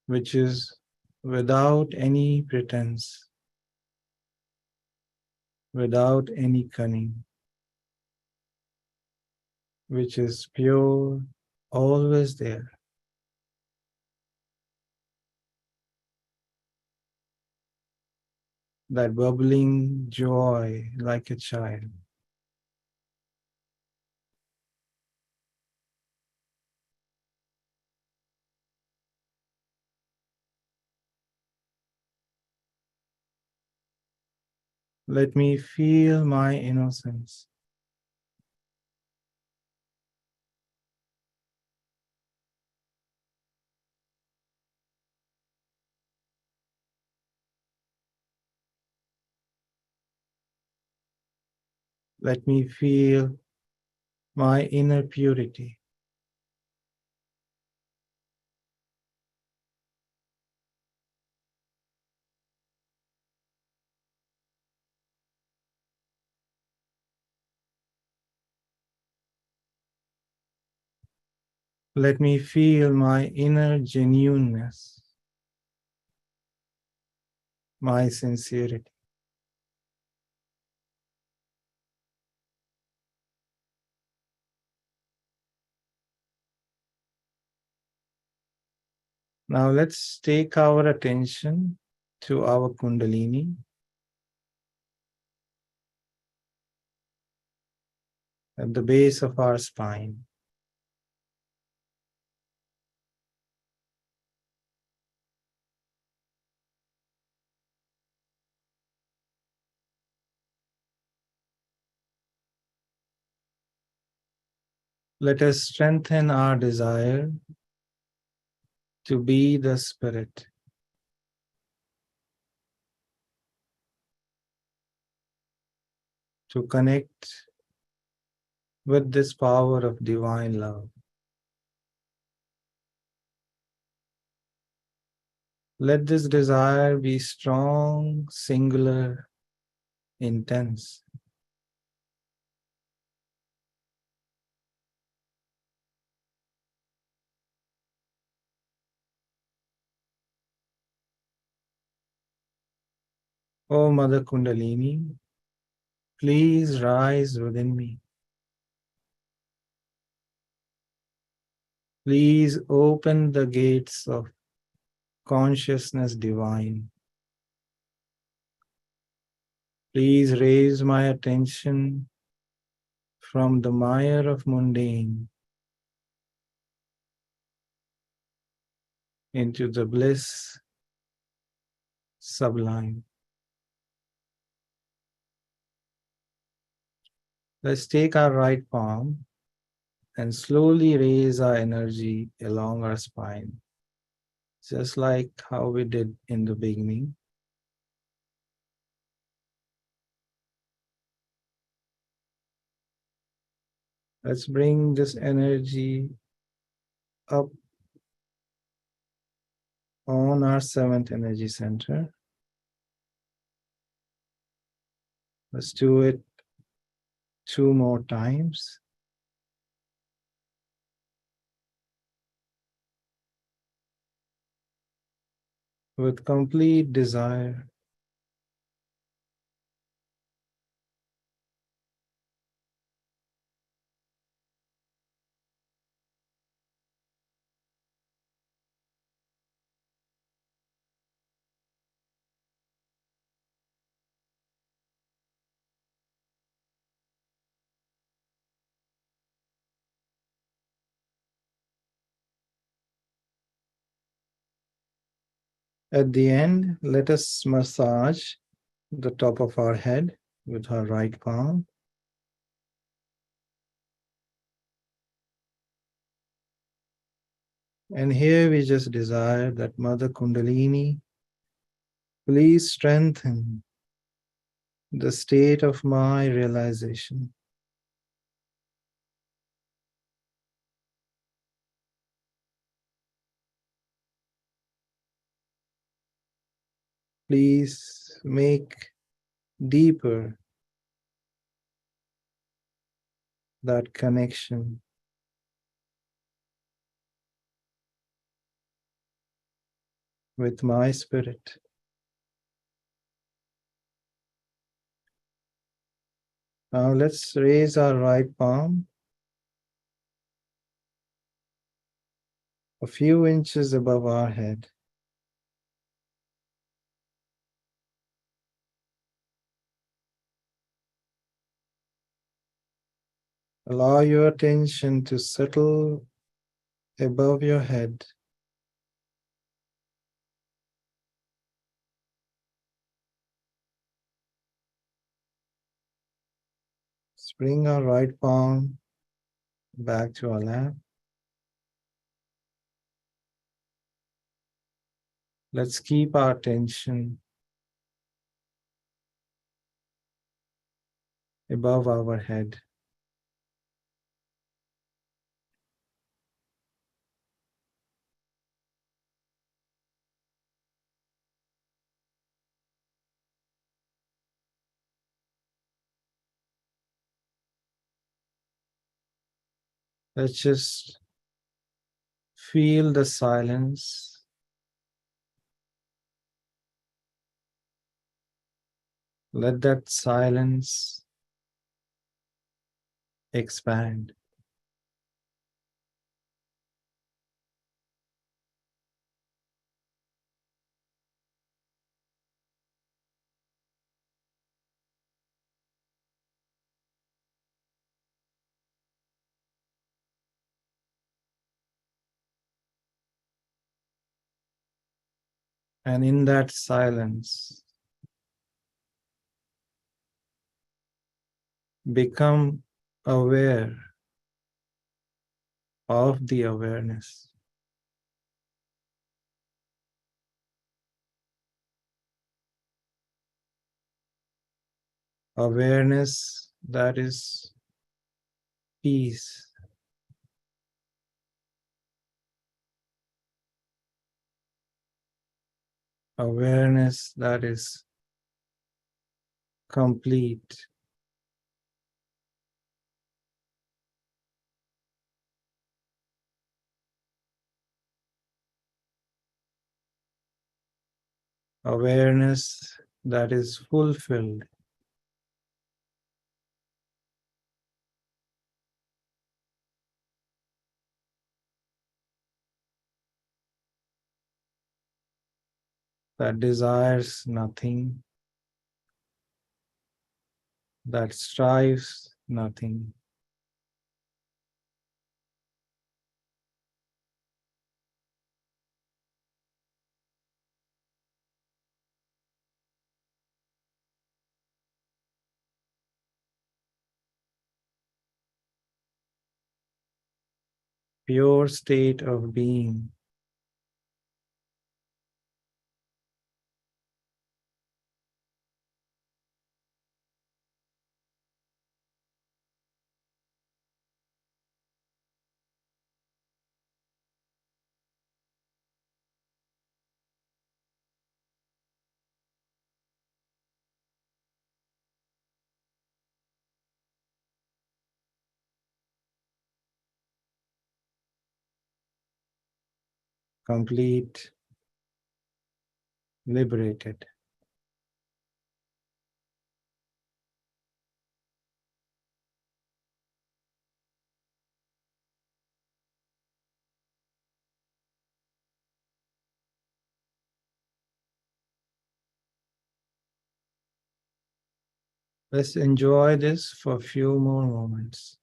Which is without any pretense, without any cunning, which is pure, always there. That bubbling joy like a child. Let me feel my innocence. Let me feel my inner purity. Let me feel my inner genuineness, my sincerity. Now let's take our attention to our Kundalini. At the base of our spine. Let us strengthen our desire to be the Spirit. To connect with this power of divine love. Let this desire be strong, singular, intense. O Mother Kundalini, please rise within me. Please open the gates of consciousness divine. Please raise my attention from the mire of mundane into the bliss sublime. Let's take our right palm and slowly raise our energy along our spine, just like how we did in the beginning. Let's bring this energy up on our seventh energy center. Let's do it 2 more times. With complete desire. At the end, let us massage the top of our head with our right palm. And here we just desire that Mother Kundalini, please strengthen the state of my realization. Please make deeper that connection with my spirit. Now let's raise our right palm a few inches above our head. Allow your attention to settle above your head. Let's bring our right palm back to our lap. Let's keep our attention above our head. Let's just feel the silence. Let that silence expand. And in that silence, become aware of the awareness. Awareness that is peace. Awareness that is complete. Awareness that is fulfilled. That desires nothing, that strives nothing. Pure state of being. Complete, liberated. Let's enjoy this for a few more moments.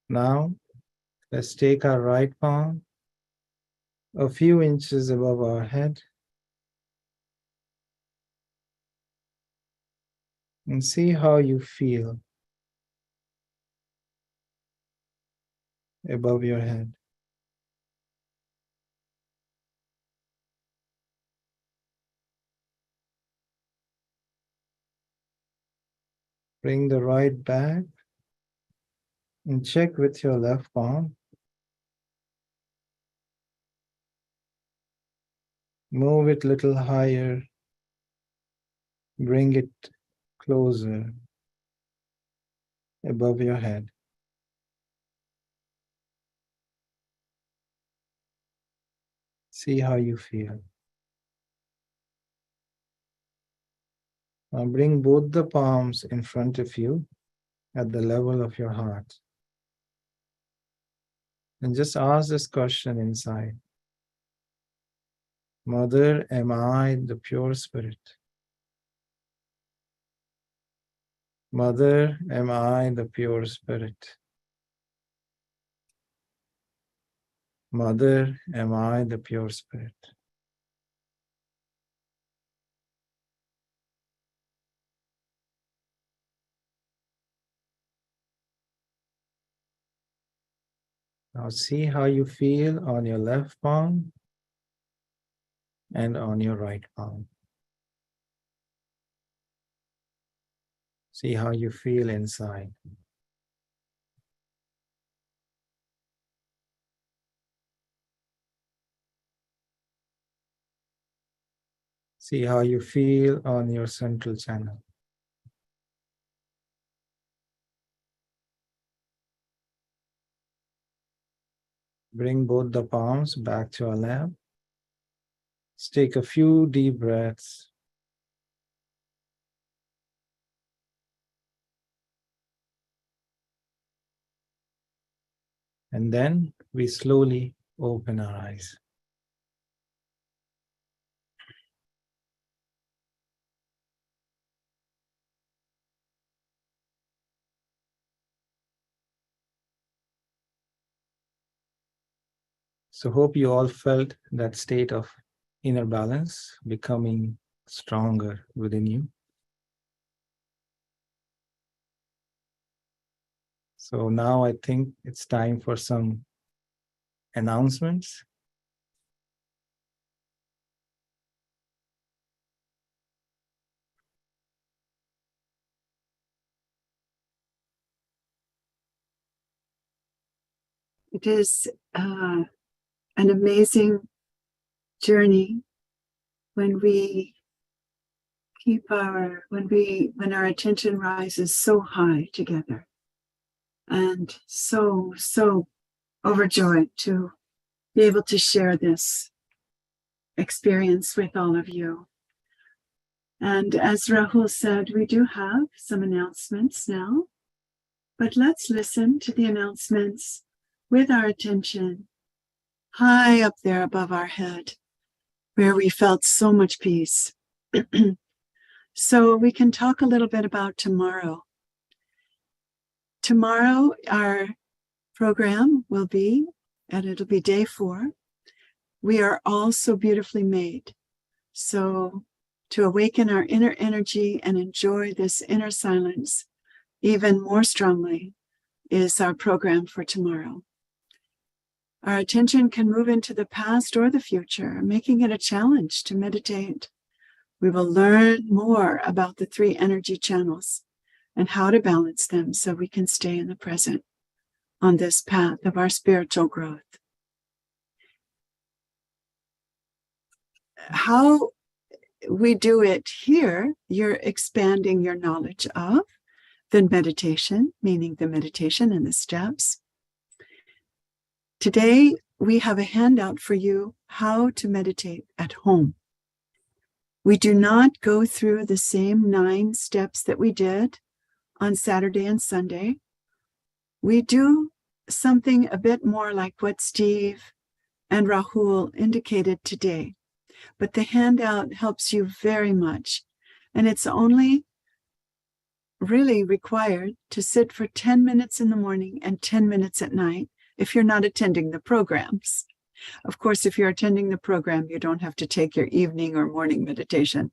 Now, let's take our right palm a few inches above our head and see how you feel above your head. Bring the right back and check with your left palm. Move it a little higher. Bring it closer above your head. See how you feel. Now bring both the palms in front of you at the level of your heart. And just ask this question inside. Mother, am I the pure spirit? Mother, am I the pure spirit? Mother, am I the pure spirit? Now see how you feel on your left palm and on your right palm. See how you feel inside. See how you feel on your central channel. Bring both the palms back to our lap. Let's take a few deep breaths. And then we slowly open our eyes. So hope you all felt that state of inner balance becoming stronger within you. So now I think it's time for some announcements. It is an amazing journey when we keep when our attention rises so high together, and so overjoyed to be able to share this experience with all of you. And as Rahul said, we do have some announcements now, but let's listen to the announcements with our attention high up there above our head, where we felt so much peace. So we can talk a little bit about tomorrow. Tomorrow, our program will be, and it'll be day 4. We are all so beautifully made. So to awaken our inner energy and enjoy this inner silence even more strongly is our program for tomorrow. Our attention can move into the past or the future, making it a challenge to meditate. We will learn more about the 3 energy channels and how to balance them so we can stay in the present on this path of our spiritual growth. How we do it here, you're expanding your knowledge of the meditation, meaning the meditation and the steps. Today, we have a handout for you how to meditate at home. We do not go through the same 9 steps that we did on Saturday and Sunday. We do something a bit more like what Steve and Rahul indicated today. But the handout helps you very much. And it's only really required to sit for 10 minutes in the morning and 10 minutes at night if you're not attending the programs. Of course, if you're attending the program, you don't have to take your evening or morning meditation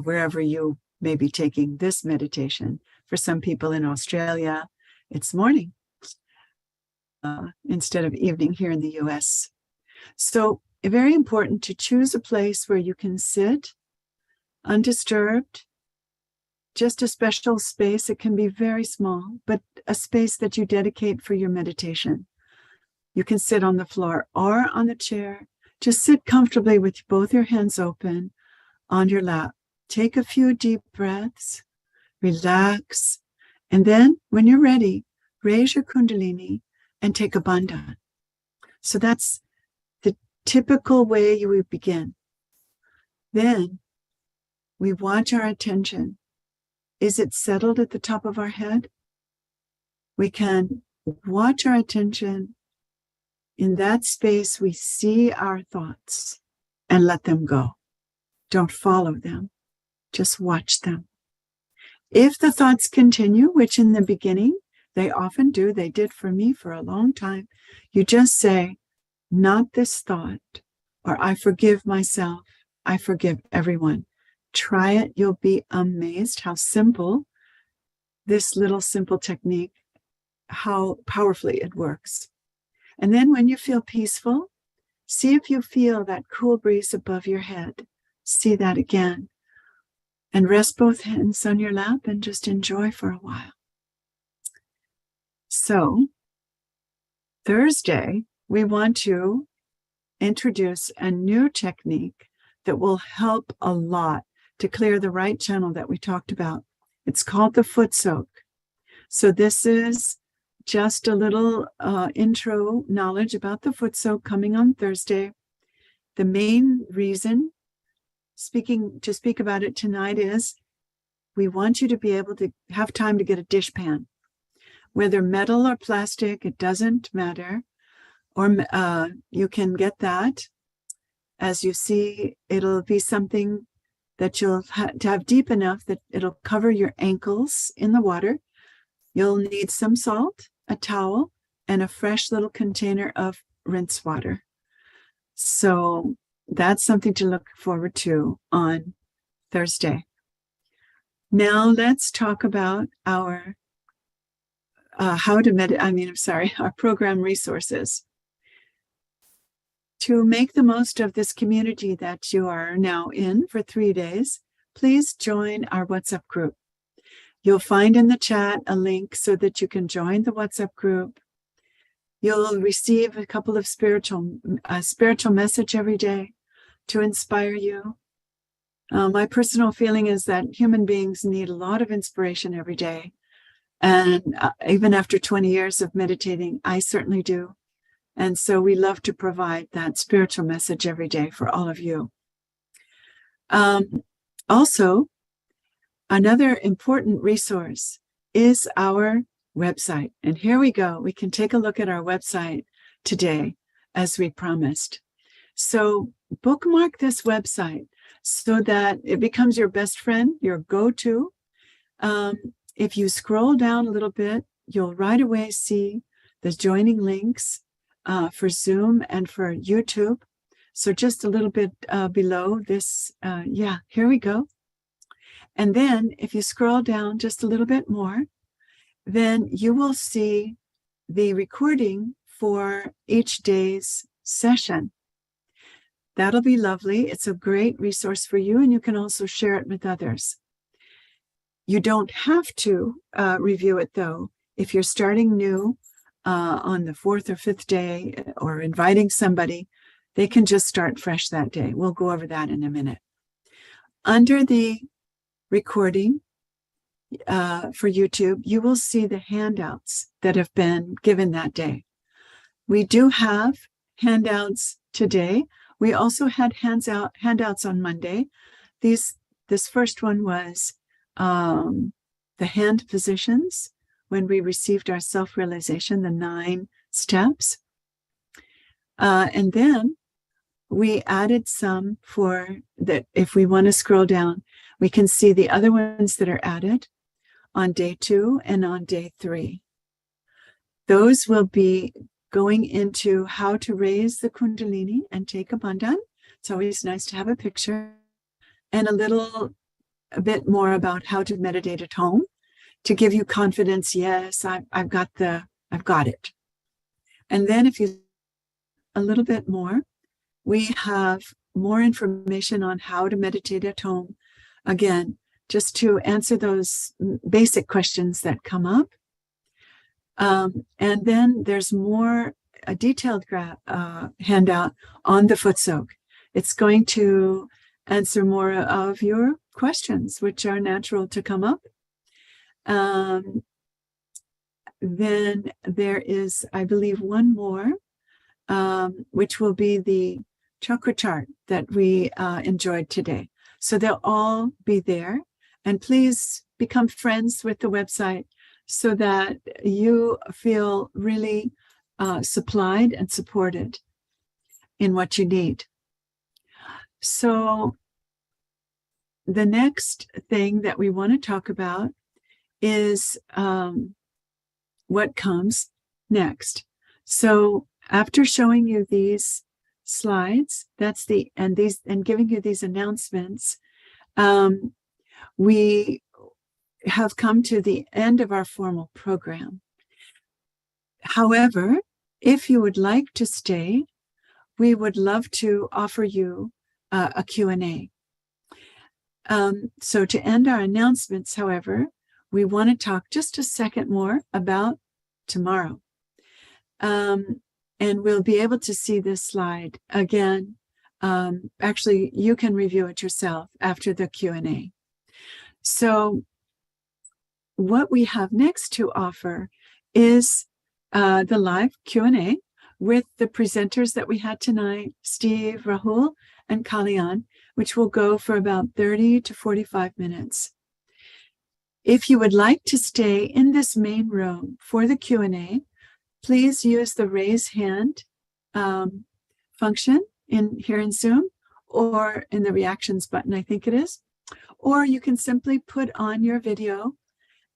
wherever you may be taking this meditation. For some people in Australia, it's morning instead of evening here in the US. So very important to choose a place where you can sit undisturbed, just a special space. It can be very small, but a space that you dedicate for your meditation. You can sit on the floor or on the chair. Just sit comfortably with both your hands open on your lap. Take a few deep breaths, relax, and then when you're ready, raise your Kundalini and take a bandha. So that's the typical way you would begin. Then we watch our attention. Is it settled at the top of our head? We can watch our attention. In that space, we see our thoughts and let them go. Don't follow them. Just watch them. If the thoughts continue, which in the beginning, they often do, they did for me for a long time, you just say, not this thought, or I forgive myself, I forgive everyone. Try it. You'll be amazed how simple this little simple technique, how powerfully it works. And then when you feel peaceful, see if you feel that cool breeze above your head. See that again. And rest both hands on your lap and just enjoy for a while. So, Thursday, we want to introduce a new technique that will help a lot to clear the right channel that we talked about. It's called the foot soak. So this is just a little intro knowledge about the foot soak coming on Thursday. The main reason to speak about it tonight is we want you to be able to have time to get a dishpan. Whether metal or plastic, it doesn't matter. Or you can get that. As you see, it'll be something that you'll have deep enough that it'll cover your ankles in the water. You'll need some salt, a towel, and a fresh little container of rinse water. So that's something to look forward to on Thursday. Now let's talk about our our program resources. To make the most of this community that you are now in for 3 days, please join our WhatsApp group. You'll find in the chat a link so that you can join the WhatsApp group. You'll receive a couple of spiritual message every day to inspire you. My personal feeling is that human beings need a lot of inspiration every day. And even after 20 years of meditating, I certainly do. And so we love to provide that spiritual message every day for all of you. Also, another important resource is our website. And here we go. We can take a look at our website today, as we promised. So bookmark this website so that it becomes your best friend, your go-to. If you scroll down a little bit, you'll right away see the joining links for Zoom and for YouTube. So just a little bit below this, here we go. And then if you scroll down just a little bit more, then you will see the recording for each day's session. That'll be lovely. It's a great resource for you, and you can also share it with others. You don't have to review it, though. If you're starting new on the 4th or 5th day or inviting somebody, they can just start fresh that day. We'll go over that in a minute. Under the recording for YouTube, you will see the handouts that have been given that day. We do have handouts today. We also had handouts on Monday. This first one was the hand positions when we received our self-realization, the 9 steps. And then we added some for that. If we want to scroll down, we can see the other ones that are added. on day 2 and on day 3. Those will be going into how to raise the Kundalini and take a bandhan. It's always nice to have a picture, and a bit more about how to meditate at home to give you confidence. Yes, I've got it. And then if you a little bit more, we have more information on how to meditate at home. Again, just to answer those basic questions that come up. And then there's a detailed handout on the foot soak. It's going to answer more of your questions, which are natural to come up. Then there is, I believe, one more, which will be the chakra chart that we enjoyed today. So they'll all be there. And please become friends with the website so that you feel really supplied and supported in what you need. So the next thing that we want to talk about is what comes next. So after showing you these slides, and giving you these announcements, we have come to the end of our formal program. However, if you would like to stay, we would love to offer you a Q&A. So to end our announcements, however, we want to talk just a second more about tomorrow. And we'll be able to see this slide again. Actually, you can review it yourself after the Q&A. So what we have next to offer is the live Q&A with the presenters that we had tonight, Steve, Rahul, and Kalyan, which will go for about 30 to 45 minutes. If you would like to stay in this main room for the Q&A, please use the raise hand function here in Zoom, or in the reactions button, I think it is. Or you can simply put on your video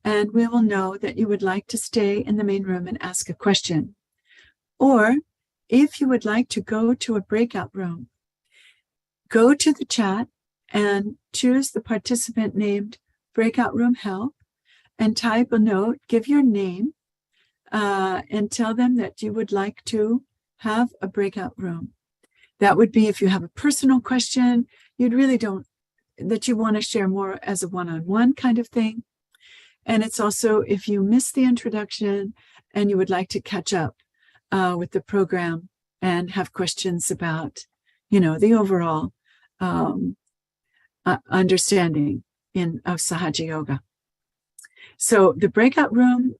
and we will know that you would like to stay in the main room and ask a question. Or if you would like to go to a breakout room, go to the chat and choose the participant named Breakout Room Help and type a note, give your name, and tell them that you would like to have a breakout room. That would be if you have a personal question, that you want to share more as a one-on-one kind of thing. And it's also if you missed the introduction and you would like to catch up with the program and have questions about, the overall understanding of Sahaja Yoga. So the breakout room,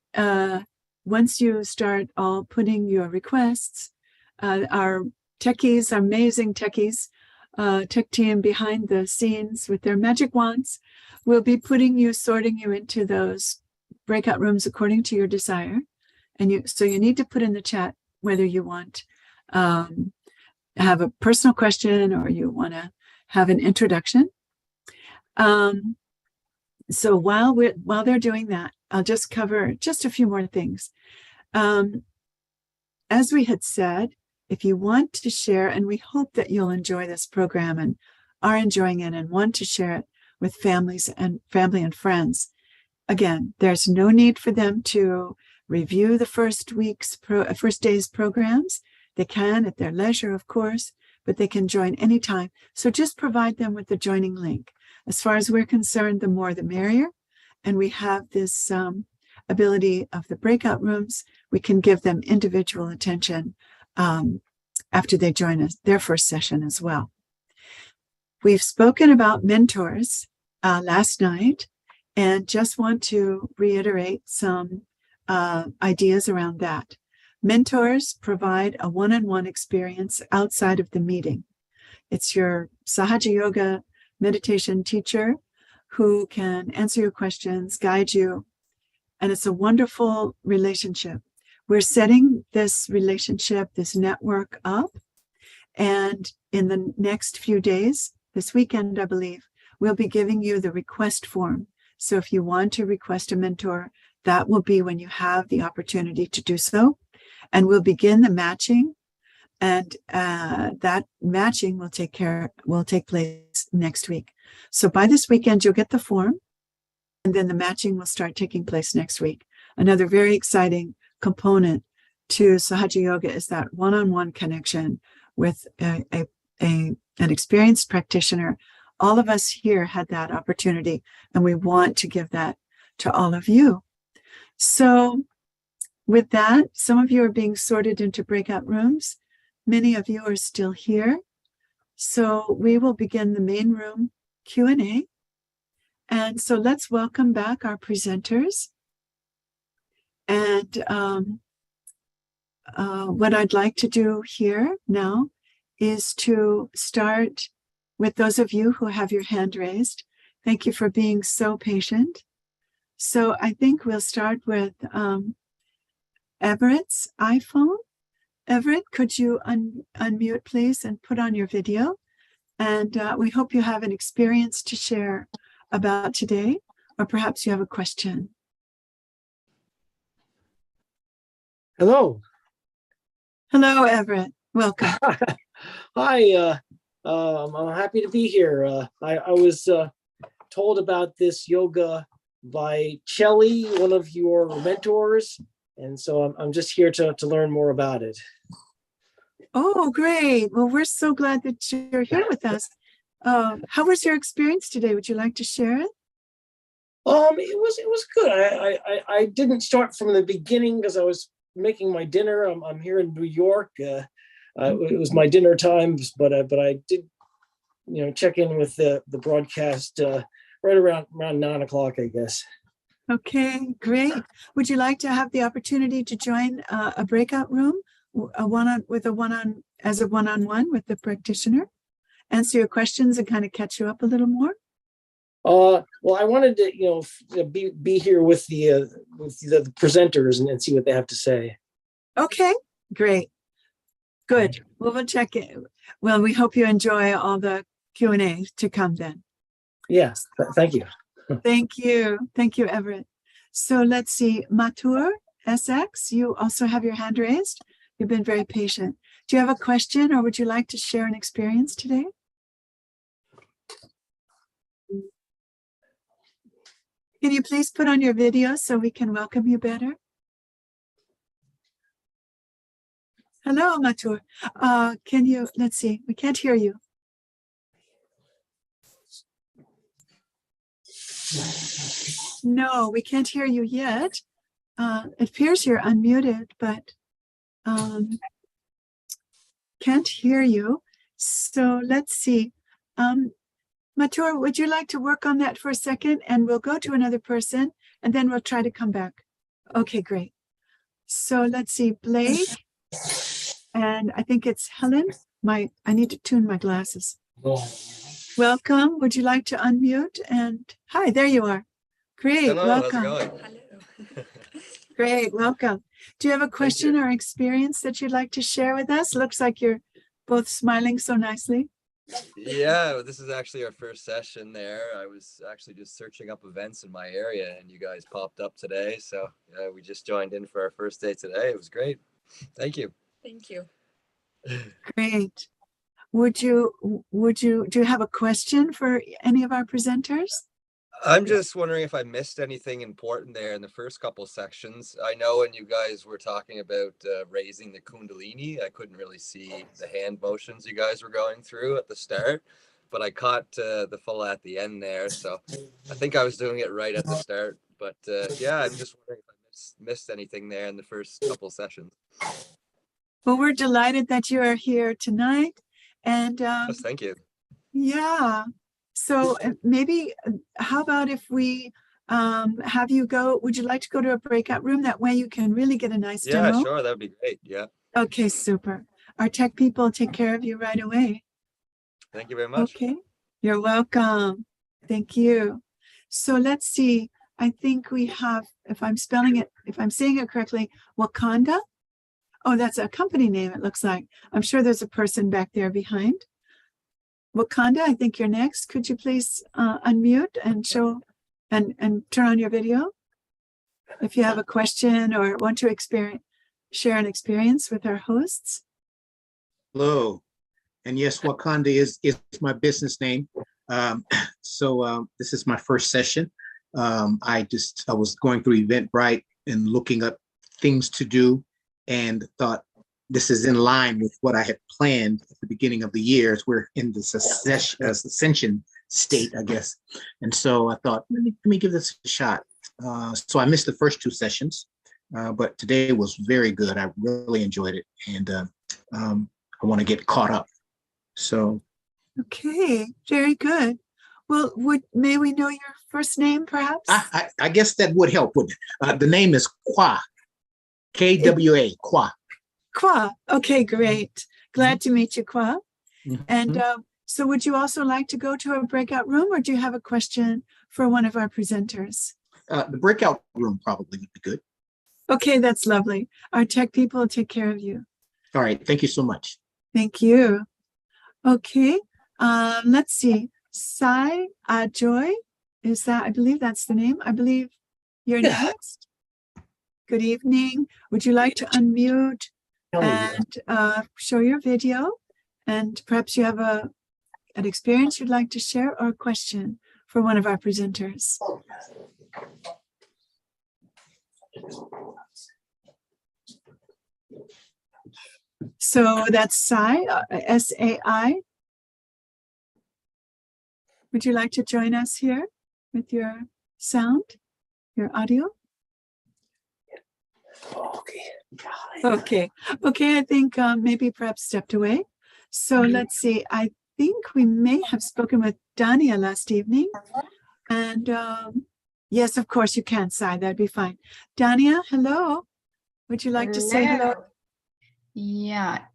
once you start all putting your requests, our techies, amazing techies, tech team behind the scenes with their magic wands, will be sorting you into those breakout rooms according to your desire. And so you need to put in the chat whether you want have a personal question or you want to have an introduction. So while they're doing that, I'll just cover just a few more things. As we had said, if you want to share, and we hope that you'll enjoy this program and are enjoying it and want to share it with family and friends, again, there's no need for them to review the first day's programs. They can at their leisure, of course, but they can join anytime. So just provide them with the joining link. As far as we're concerned, the more the merrier. And we have this ability of the breakout rooms. We can give them individual attention after they join us, their first session as well. We've spoken about mentors last night, and just want to reiterate some ideas around that. Mentors provide a one-on-one experience outside of the meeting. It's your Sahaja Yoga meditation teacher who can answer your questions, guide you, and it's a wonderful relationship. We're setting this relationship, this network up, and in the next few days, this weekend, I believe, we'll be giving you the request form So if you want to request a mentor, that will be when you have the opportunity to do so. And we'll begin the matching. And that matching will take place next week. So by this weekend, you'll get the form, and then the matching will start taking place next week. Another very exciting component to Sahaja Yoga is that one-on-one connection with an experienced practitioner. All of us here had that opportunity, and we want to give that to all of you. So with that, some of you are being sorted into breakout rooms. Many of you are still here. So we will begin the main room Q&A. And so let's welcome back our presenters. And what I'd like to do here now is to start with those of you who have your hand raised. Thank you for being so patient. So I think we'll start with Everett's iPhone. Everett, could you unmute, please, and put on your video? And we hope you have an experience to share about today, or perhaps you have a question. Hello. Hello, Everett. Welcome. Hi. I'm happy to be here. I was told about this yoga by Chelly, one of your mentors, and so I'm just here to learn more about it. Oh, great. Well, we're so glad that you're here with us. How was your experience today? Would you like to share it? It was good. I didn't start from the beginning because I was making my dinner. I'm here in New York. It was my dinner time, but I did, check in with the broadcast right around 9 o'clock, I guess. Okay, great. Would you like to have the opportunity to join a breakout room, one-on-one with the practitioner, answer your questions and kind of catch you up a little more? Well, I wanted to, be here with the presenters and see what they have to say. Okay, great. Good. Well, we'll check it. Well, we hope you enjoy all the Q&A to come then. Yeah, thank you. Thank you. Thank you, Everett. So let's see. Matur SX, you also have your hand raised. You've been very patient. Do you have a question, or would you like to share an experience today? Can you please put on your video so we can welcome you better? Hello, Matur. Can you, let's see, we can't hear you. No, we can't hear you yet. It appears you're unmuted, but can't hear you. So let's see. Matur, would you like to work on that for a second? And we'll go to another person, and then we'll try to come back. Okay, great. So let's see, Blake, and I think it's Helen. I need to tune my glasses. Welcome. Would you like to unmute? And hi, there you are. Great. Hello, welcome. how's it going? Hello. Great. Welcome. Do you have a question or experience that you'd like to share with us? Looks like you're both smiling so nicely. Yeah, this is actually our first session there. I was actually just searching up events in my area and you guys popped up today. So we just joined in for our first day today. It was great. Thank you. Thank you. Great. Do you have a question for any of our presenters? I'm just wondering if I missed anything important there in the first couple sections. I know when you guys were talking about raising the Kundalini, I couldn't really see the hand motions you guys were going through at the start, but I caught the full at the end there. So I think I was doing it right at the start. But yeah, I'm just wondering if I missed anything there in the first couple sessions. Well, we're delighted that you are here tonight. And Yes, thank you. Yeah. So maybe, how about if we have you go, would you like to go to a breakout room? That way you can really get a nice demo. Yeah, sure. That would be great. Yeah. Okay, super. Our tech people will take care of you right away. Thank you very much. Okay. You're welcome. Thank you. So let's see. I think we have, if I'm saying it correctly, Wakanda. Oh, that's a company name, it looks like. I'm sure there's a person back there behind. Wakanda, I think you're next. Could you please unmute and show and turn on your video if you have a question or want to share an experience with our hosts. Hello. And yes, Wakanda is my business name. This is my first session. I was going through Eventbrite and looking up things to do and thought this is in line with what I had planned at the beginning of the year, as we're in this ascension state, I guess. And so I thought, let me give this a shot. So I missed the first 2 sessions, but today was very good. I really enjoyed it, and I want to get caught up. So. Okay, very good. Well, may we know your first name, perhaps? I guess that would help, wouldn't it? The name is Kwa, K-W-A, Kwa. Kwa. Okay, great. Glad to meet you, Kwa. Mhm. And so would you also like to go to a breakout room, or do you have a question for one of our presenters? The breakout room probably would be good. Okay, that's lovely. Our tech people will take care of you. All right, thank you so much. Thank you. Okay, let's see. Sahaja Joy, I believe that's the name. I believe you're next. Good evening. Would you like to unmute and show your video? And perhaps you have an experience you'd like to share or a question for one of our presenters. So that's Sai, S-A-I. Would you like to join us here with your sound, your audio? Okay, I think maybe perhaps stepped away. So let's see, I think we may have spoken with Dania last evening. And yes, of course you can, Sai, that'd be fine. Dania, hello. Would you like to say hello? Yeah.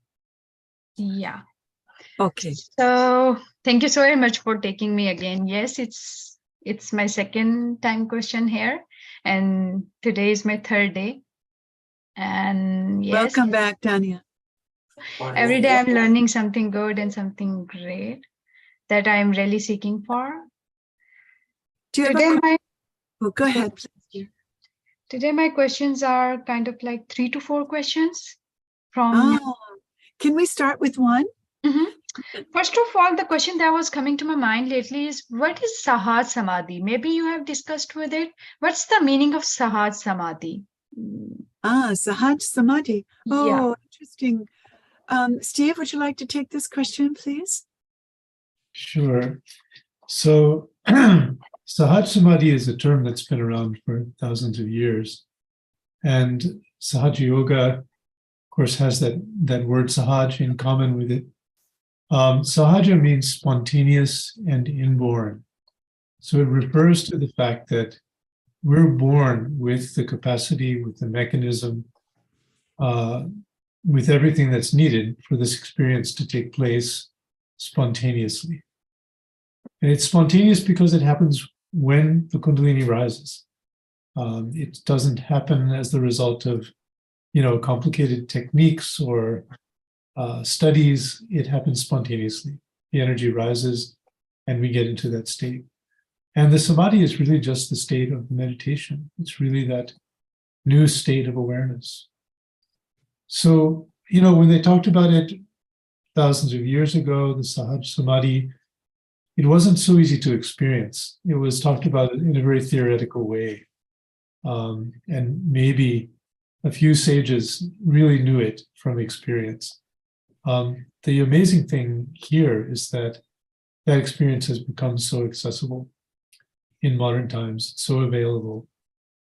Okay. So thank you so very much for taking me again. Yes, it's my second time question here, and today is my 3rd day. And yes, Welcome back, Dania. every day I'm learning something good and something great that I'm really seeking for. Do you Today, go ahead, please. Today my questions are kind of like 3 to 4 questions from. Can we start with one? First of all, the question that was coming to my mind lately is, what is Sahaj Samadhi? Maybe you have discussed with it. What's the meaning of Sahaj Samadhi? Sahaj Samadhi. Oh, Yeah. interesting. Steve, would you like to take this question, please? Sure. So Sahaja Samadhi is a term that's been around for thousands of years. And Sahaja Yoga, of course, has that word Sahaj in common with it. Sahaja means spontaneous and inborn. So it refers to the fact that we're born with the capacity, with the mechanism, with everything that's needed for this experience to take place spontaneously. And it's spontaneous because it happens when the Kundalini rises. It doesn't happen as the result of, complicated techniques or studies. It happens spontaneously. The energy rises and we get into that state. And the samadhi is really just the state of meditation. It's really that new state of awareness. So, when they talked about it thousands of years ago, the Sahaja Samadhi, it wasn't so easy to experience. It was talked about in a very theoretical way. And maybe a few sages really knew it from experience. The amazing thing here is that experience has become so accessible in modern times. It's so available,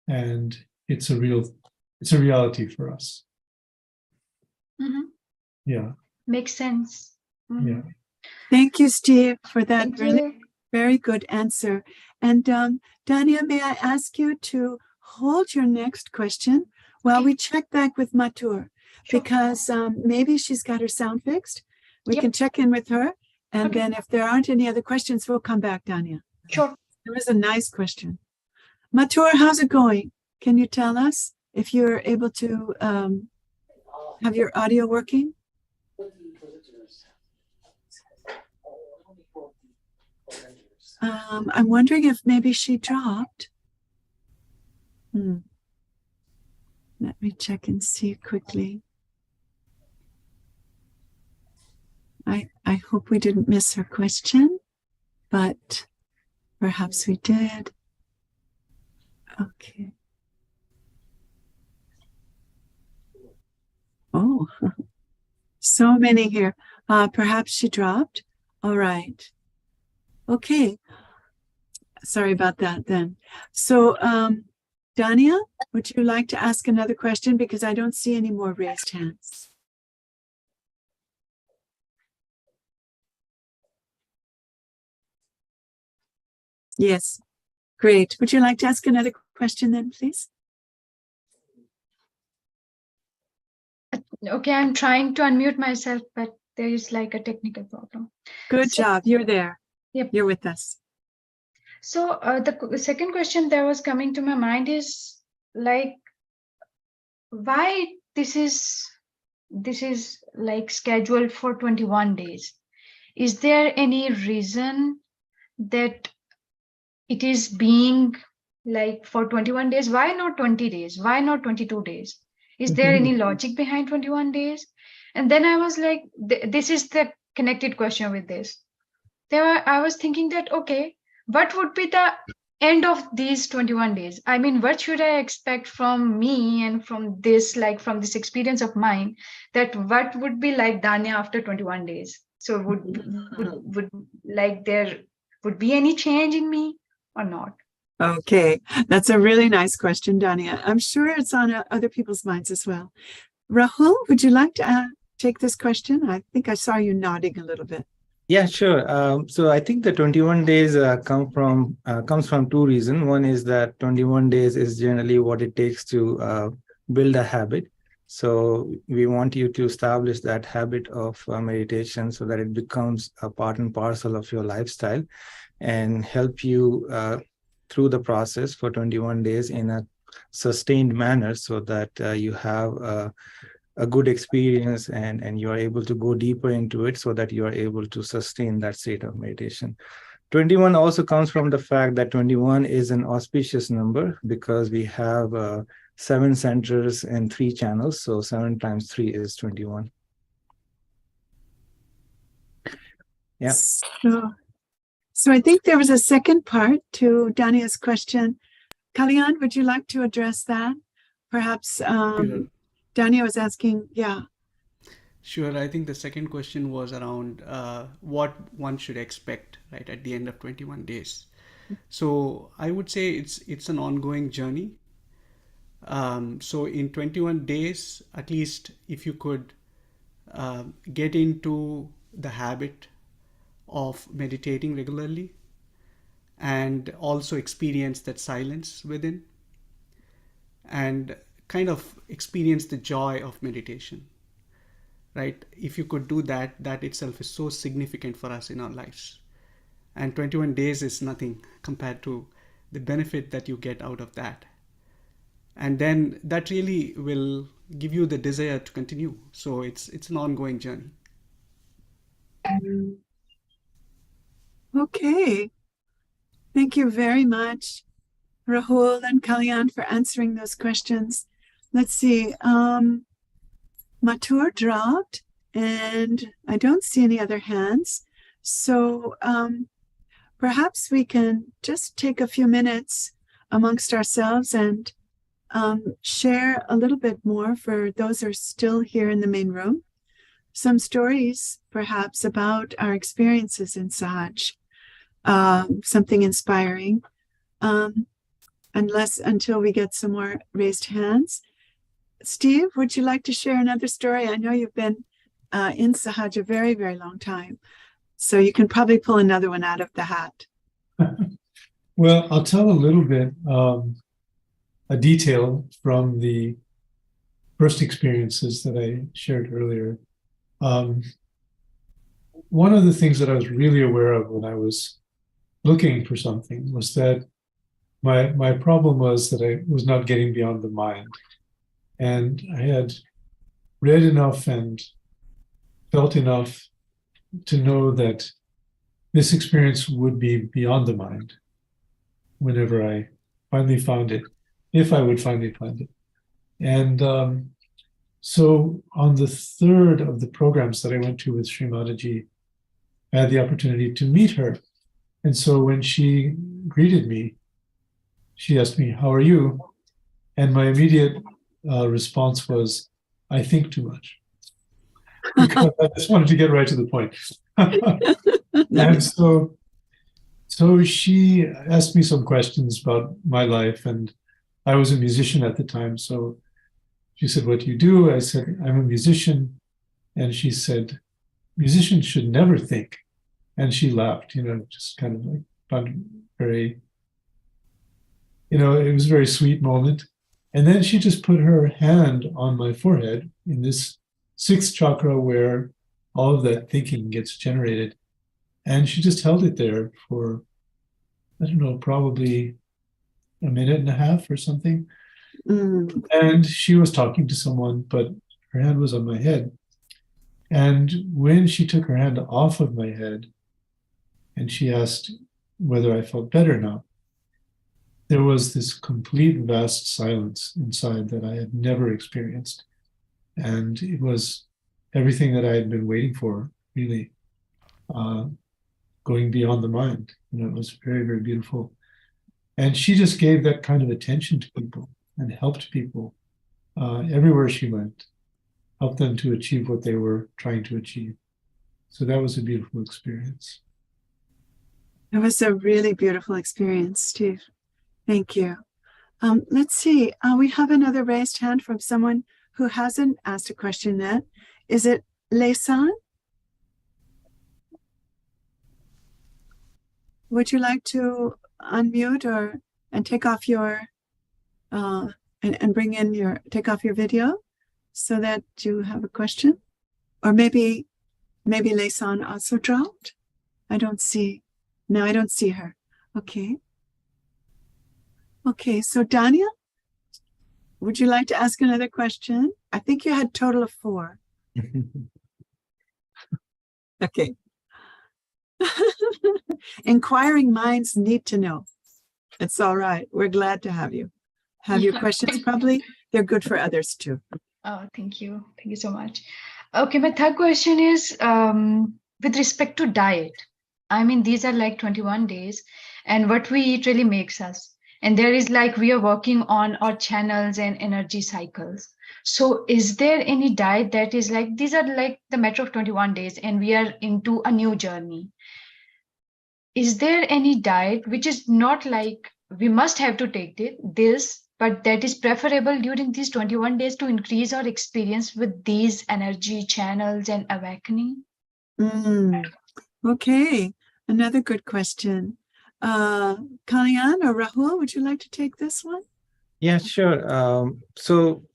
and it's a reality for us. Mm-hmm. Yeah. Makes sense. Mm-hmm. Yeah. Thank you, Steve, for that Thank really you. very good answer. And Dania, may I ask you to hold your next question while we check back with Matur, Sure. because maybe she's got her sound fixed. We Yep. can check in with her, and Okay. then if there aren't any other questions, we'll come back, Dania. Sure. It was a nice question. Matur, how's it going? Can you tell us if you're able to have your audio working? I'm wondering if maybe she dropped. Let me check and see quickly. I hope we didn't miss her question, but perhaps we did. Okay. Oh, so many here. Perhaps she dropped. All right. Okay. Sorry about that then. So, Dania, would you like to ask another question? Because I don't see any more raised hands. Yes, great. Would you like to ask another question then, please? Okay, I'm trying to unmute myself, but there is like a technical problem. Good job. You're there. Yep. You're with us. So the second question that was coming to my mind is like, why this is like scheduled for 21 days? Is there any reason that it is being like for 21 days? Why not 20 days? Why not 22 days? Is there any logic behind 21 days? And then I was like, this is the connected question with this. I was thinking that, okay, what would be the end of these 21 days? I mean, what should I expect from me and from this, like from this experience of mine, that what would be like Danya after 21 days? So would like there would be any change in me or not? Okay, that's a really nice question, Dania. I'm sure it's on other people's minds as well. Rahul, would you like to take this question? I think I saw you nodding a little bit. Yeah, sure. So I think the 21 days comes from two reasons. One is that 21 days is generally what it takes to build a habit. So we want you to establish that habit of meditation so that it becomes a part and parcel of your lifestyle and help you through the process for 21 days in a sustained manner so that you have a good experience and you are able to go deeper into it so that you are able to sustain that state of meditation. 21 also comes from the fact that 21 is an auspicious number because we have 7 centers and 3 channels. So 7 times 3 is 21. Yeah. So I think there was a second part to Dania's question. Kalyan, would you like to address that? Perhaps Sure. Dania was asking, yeah. Sure. I think the second question was around what one should expect, right, at the end of 21 days. So I would say it's an ongoing journey. So in 21 days, at least if you could get into the habit of meditating regularly and also experience that silence within and kind of experience the joy of meditation, right? If you could do that, that itself is so significant for us in our lives. And 21 days is nothing compared to the benefit that you get out of that. And then that really will give you the desire to continue. So it's an ongoing journey. Okay. Thank you very much, Rahul and Kalyan, for answering those questions. Let's see. Matur dropped, and I don't see any other hands. So perhaps we can just take a few minutes amongst ourselves and share a little bit more for those who are still here in the main room. Some stories, perhaps, about our experiences in Sahaj. Something inspiring, until we get some more raised hands. Steve, would you like to share another story? I know you've been in Sahaj a very, very long time, so you can probably pull another one out of the hat. Well, I'll tell a little bit, a detail from the first experiences that I shared earlier. One of the things that I was really aware of when I was looking for something was that my problem was that I was not getting beyond the mind. And I had read enough and felt enough to know that this experience would be beyond the mind whenever I finally found it, if I would finally find it. And so on the third of the programs that I went to with Shri Mataji, I had the opportunity to meet her. And so when she greeted me, she asked me, "How are you?" And my immediate response was, "I think too much." Because I just wanted to get right to the point. And so she asked me some questions about my life, and I was a musician at the time. So she said, "What do you do?" I said, "I'm a musician." And she said, "Musicians should never think." And she laughed, just kind of like found it very, it was a very sweet moment. And then she just put her hand on my forehead in this sixth chakra where all of that thinking gets generated. And she just held it there for, I don't know, probably a minute and a half or something. Mm. And she was talking to someone, but her hand was on my head. And when she took her hand off of my head and she asked whether I felt better now, there was this complete vast silence inside that I had never experienced. And it was everything that I had been waiting for, really, going beyond the mind. It was very, very beautiful. And she just gave that kind of attention to people and helped people everywhere she went, helped them to achieve what they were trying to achieve. So that was a beautiful experience. It was a really beautiful experience, Steve. Thank you. Let's see. We have another raised hand from someone who hasn't asked a question yet. Is it Leisan? Would you like to unmute and take off your and take off your video so that you have a question? Or maybe Leisan also dropped? I don't see her. Okay, so Dania, would you like to ask another question? I think you had a total of 4. Okay. Inquiring minds need to know. It's all right. We're glad to have you. Have your questions. Probably they're good for others too. Oh, thank you. Thank you so much. Okay, my third question is with respect to diet. I mean, these are like 21 days, and what we eat really makes us. And there is we are working on our channels and energy cycles. So is there any diet that is these are the matter of 21 days and we are into a new journey? Is there any diet which is not we must have to take this, but that is preferable during these 21 days to increase our experience with these energy channels and awakening? Okay, another good question. Kalyan or Rahul, would you like to take this one? Yeah, sure. So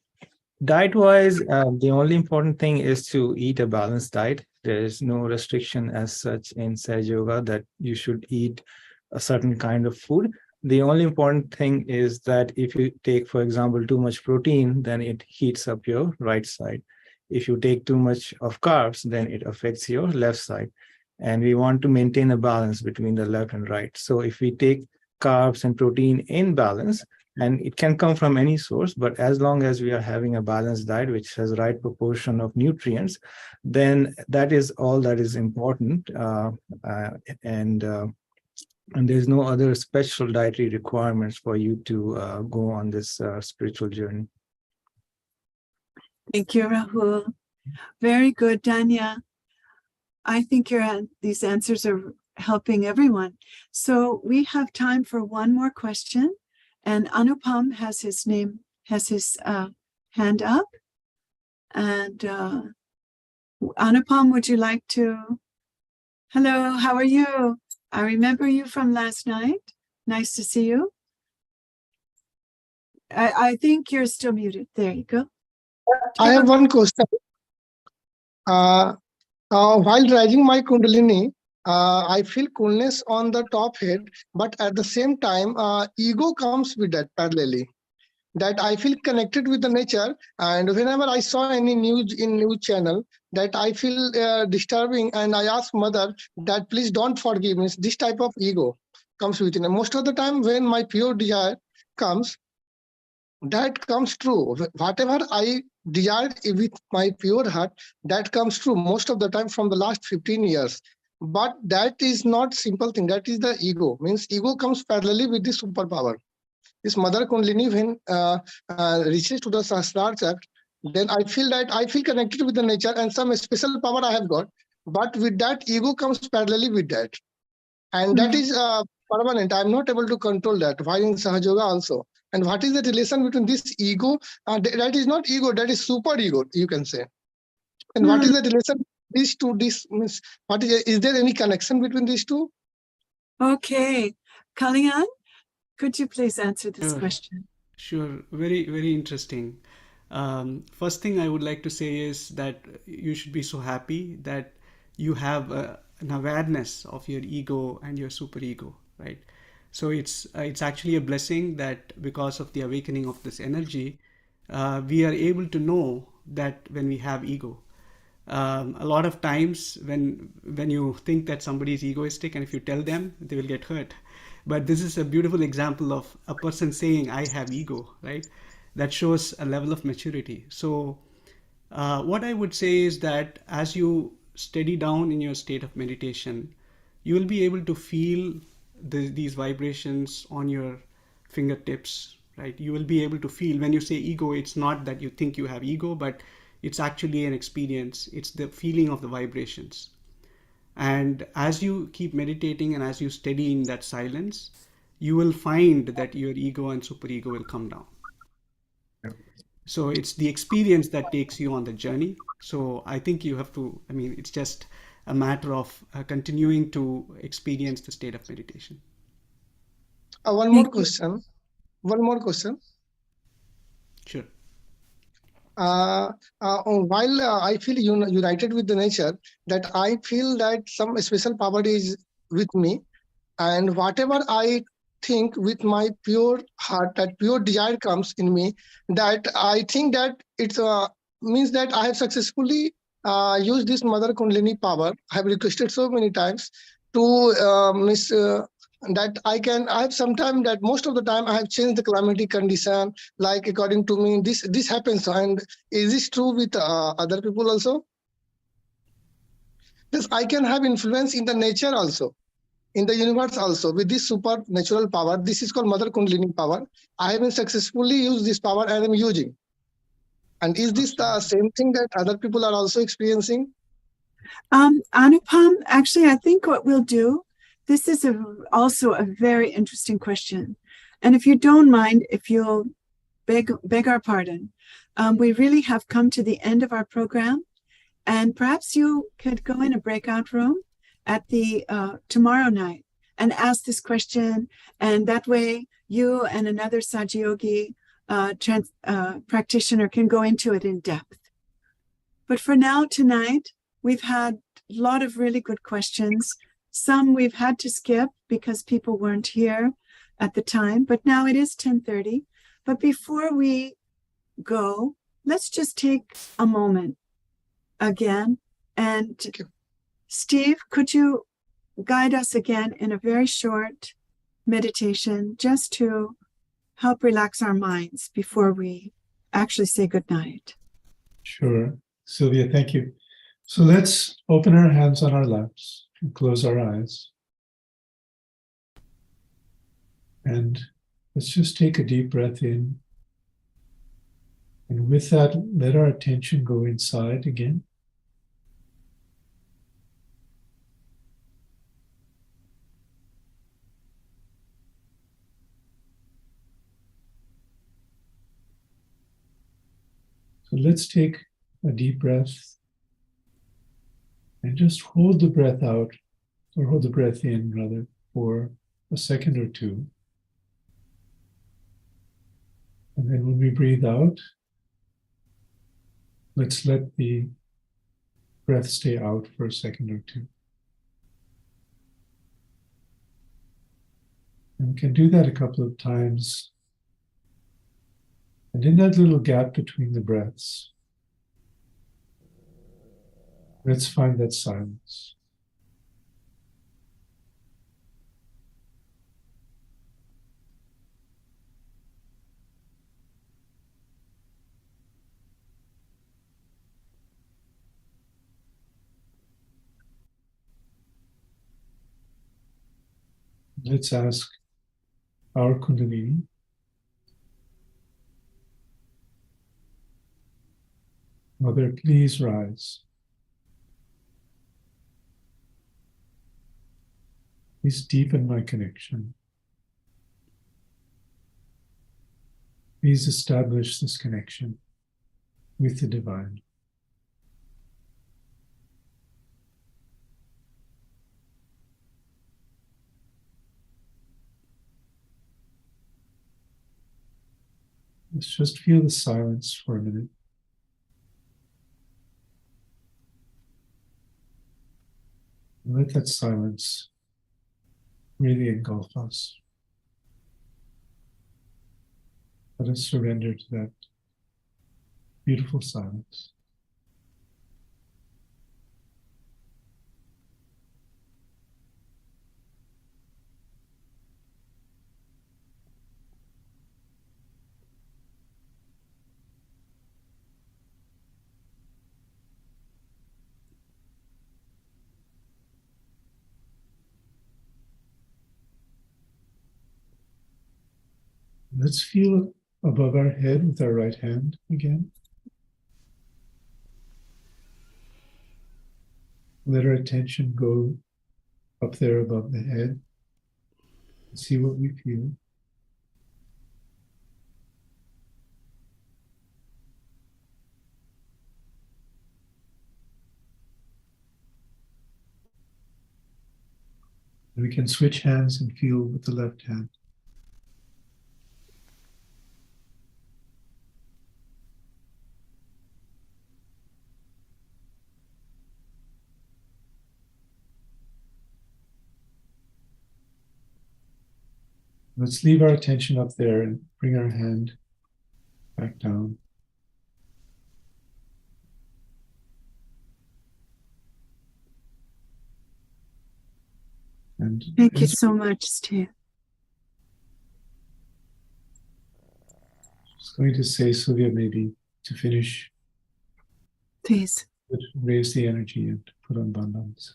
diet-wise, the only important thing is to eat a balanced diet. There is no restriction as such in Sahaja Yoga that you should eat a certain kind of food. The only important thing is that if you take, for example, too much protein, then it heats up your right side. If you take too much of carbs, then it affects your left side. And we want to maintain a balance between the left and right. So if we take carbs and protein in balance, and it can come from any source, but as long as we are having a balanced diet, which has right proportion of nutrients, then that is all that is important. And there's no other special dietary requirements for you to go on this spiritual journey. Thank you, Rahul. Very good, Danya. I think these answers are helping everyone. So we have time for one more question, and Anupam has his hand up. And Anupam, would you like to? Hello, how are you? I remember you from last night. Nice to see you. I think you're still muted. There you go. I have one question. While rising my Kundalini, I feel coolness on the top head, but at the same time, ego comes with that parallelly. that I feel connected with the nature. And whenever I saw any news in news channel, that I feel disturbing, and I ask mother that please don't forgive me. This type of ego comes within. And most of the time when my pure desire comes, that comes true. Whatever I desired with my pure heart, that comes true most of the time from the last 15 years. But that is not simple thing. That is the ego. Means ego comes parallelly with the superpower. This Mother Kundalini, when reaches to the Sahasrara chakra, then I feel that I feel connected with the nature and some special power I have got. But with that, ego comes parallelly with that. And that is permanent. I'm not able to control that. While in Sahaja Yoga also. And what is the relation between this ego? That is not ego, that is super ego, you can say. And what is the relation these two? This means, what is there any connection between these two? Okay. Kalyan, could you please answer this question? Sure. Very, very interesting. First thing I would like to say is that you should be so happy that you have an awareness of your ego and your superego, right? So it's actually a blessing that because of the awakening of this energy, we are able to know that when we have ego. A lot of times when you think that somebody is egoistic, and if you tell them, they will get hurt. But this is a beautiful example of a person saying, I have ego, right? That shows a level of maturity. So what I would say is that as you steady down in your state of meditation, you will be able to feel these vibrations on your fingertips, right? You will be able to feel, when you say ego, it's not that you think you have ego, but it's actually an experience. It's the feeling of the vibrations. And as you keep meditating and as you steady in that silence, you will find that your ego and superego will come down. So it's the experience that takes you on the journey. So I think you have to, it's just a matter of continuing to experience the state of meditation. One more question. Sure. While I feel united with the nature, that I feel that some special power is with me, and whatever I think with my pure heart, that pure desire comes in me, that I think that it means that I have successfully used this Mother Kundalini power. I have requested so many times to that I have sometimes that most of the time I have changed the climatic condition, like according to me, this happens. And is this true with other people also? Yes, I can have influence in the nature also, in the universe also, with this supernatural power. This is called Mother Kundalini power. I have been successfully used this power and I'm using. And is this the same thing that other people are also experiencing? Anupam, actually, I think what we'll do, this is also a very interesting question. And if you don't mind, if you'll beg our pardon, we really have come to the end of our program. And perhaps you could go in a breakout room at the tomorrow night and ask this question. And that way you and another Sahaja Yogi practitioner can go into it in depth. But for now, tonight, we've had a lot of really good questions. Some we've had to skip because people weren't here at the time, but now it is 10:30. But before we go, let's just take a moment again. And Steve, could you guide us again in a very short meditation just to help relax our minds before we actually say goodnight? Sure. Sylvia, thank you. So let's open our hands on our laps and close our eyes. And let's just take a deep breath in. And with that, let our attention go inside again. So let's take a deep breath and just hold the breath out, or hold the breath in rather, for a second or two. And then when we breathe out, let's let the breath stay out for a second or two. And we can do that a couple of times And in that little gap between the breaths, let's find that silence. Let's ask our Kundalini, Mother, please rise. Please deepen my connection. Please establish this connection with the divine. Let's just feel the silence for a minute. And let that silence really engulf us. Let us surrender to that beautiful silence. Let's feel above our head with our right hand again. Let our attention go up there above the head and see what we feel. And we can switch hands and feel with the left hand. Let's leave our attention up there and bring our hand back down. And Thank you so much, Steve. Just going to say, Sylvia, maybe to finish, Please. raise the energy and put on bandhans.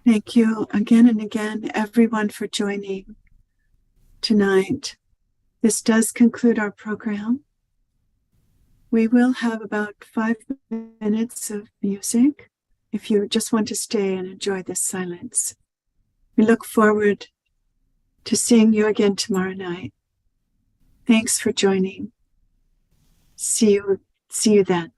Thank you again and again, everyone, for joining tonight. This does conclude our program. We will have about 5 minutes of music if you just want to stay and enjoy this silence. We look forward to seeing you again tomorrow night. Thanks for joining. See you then.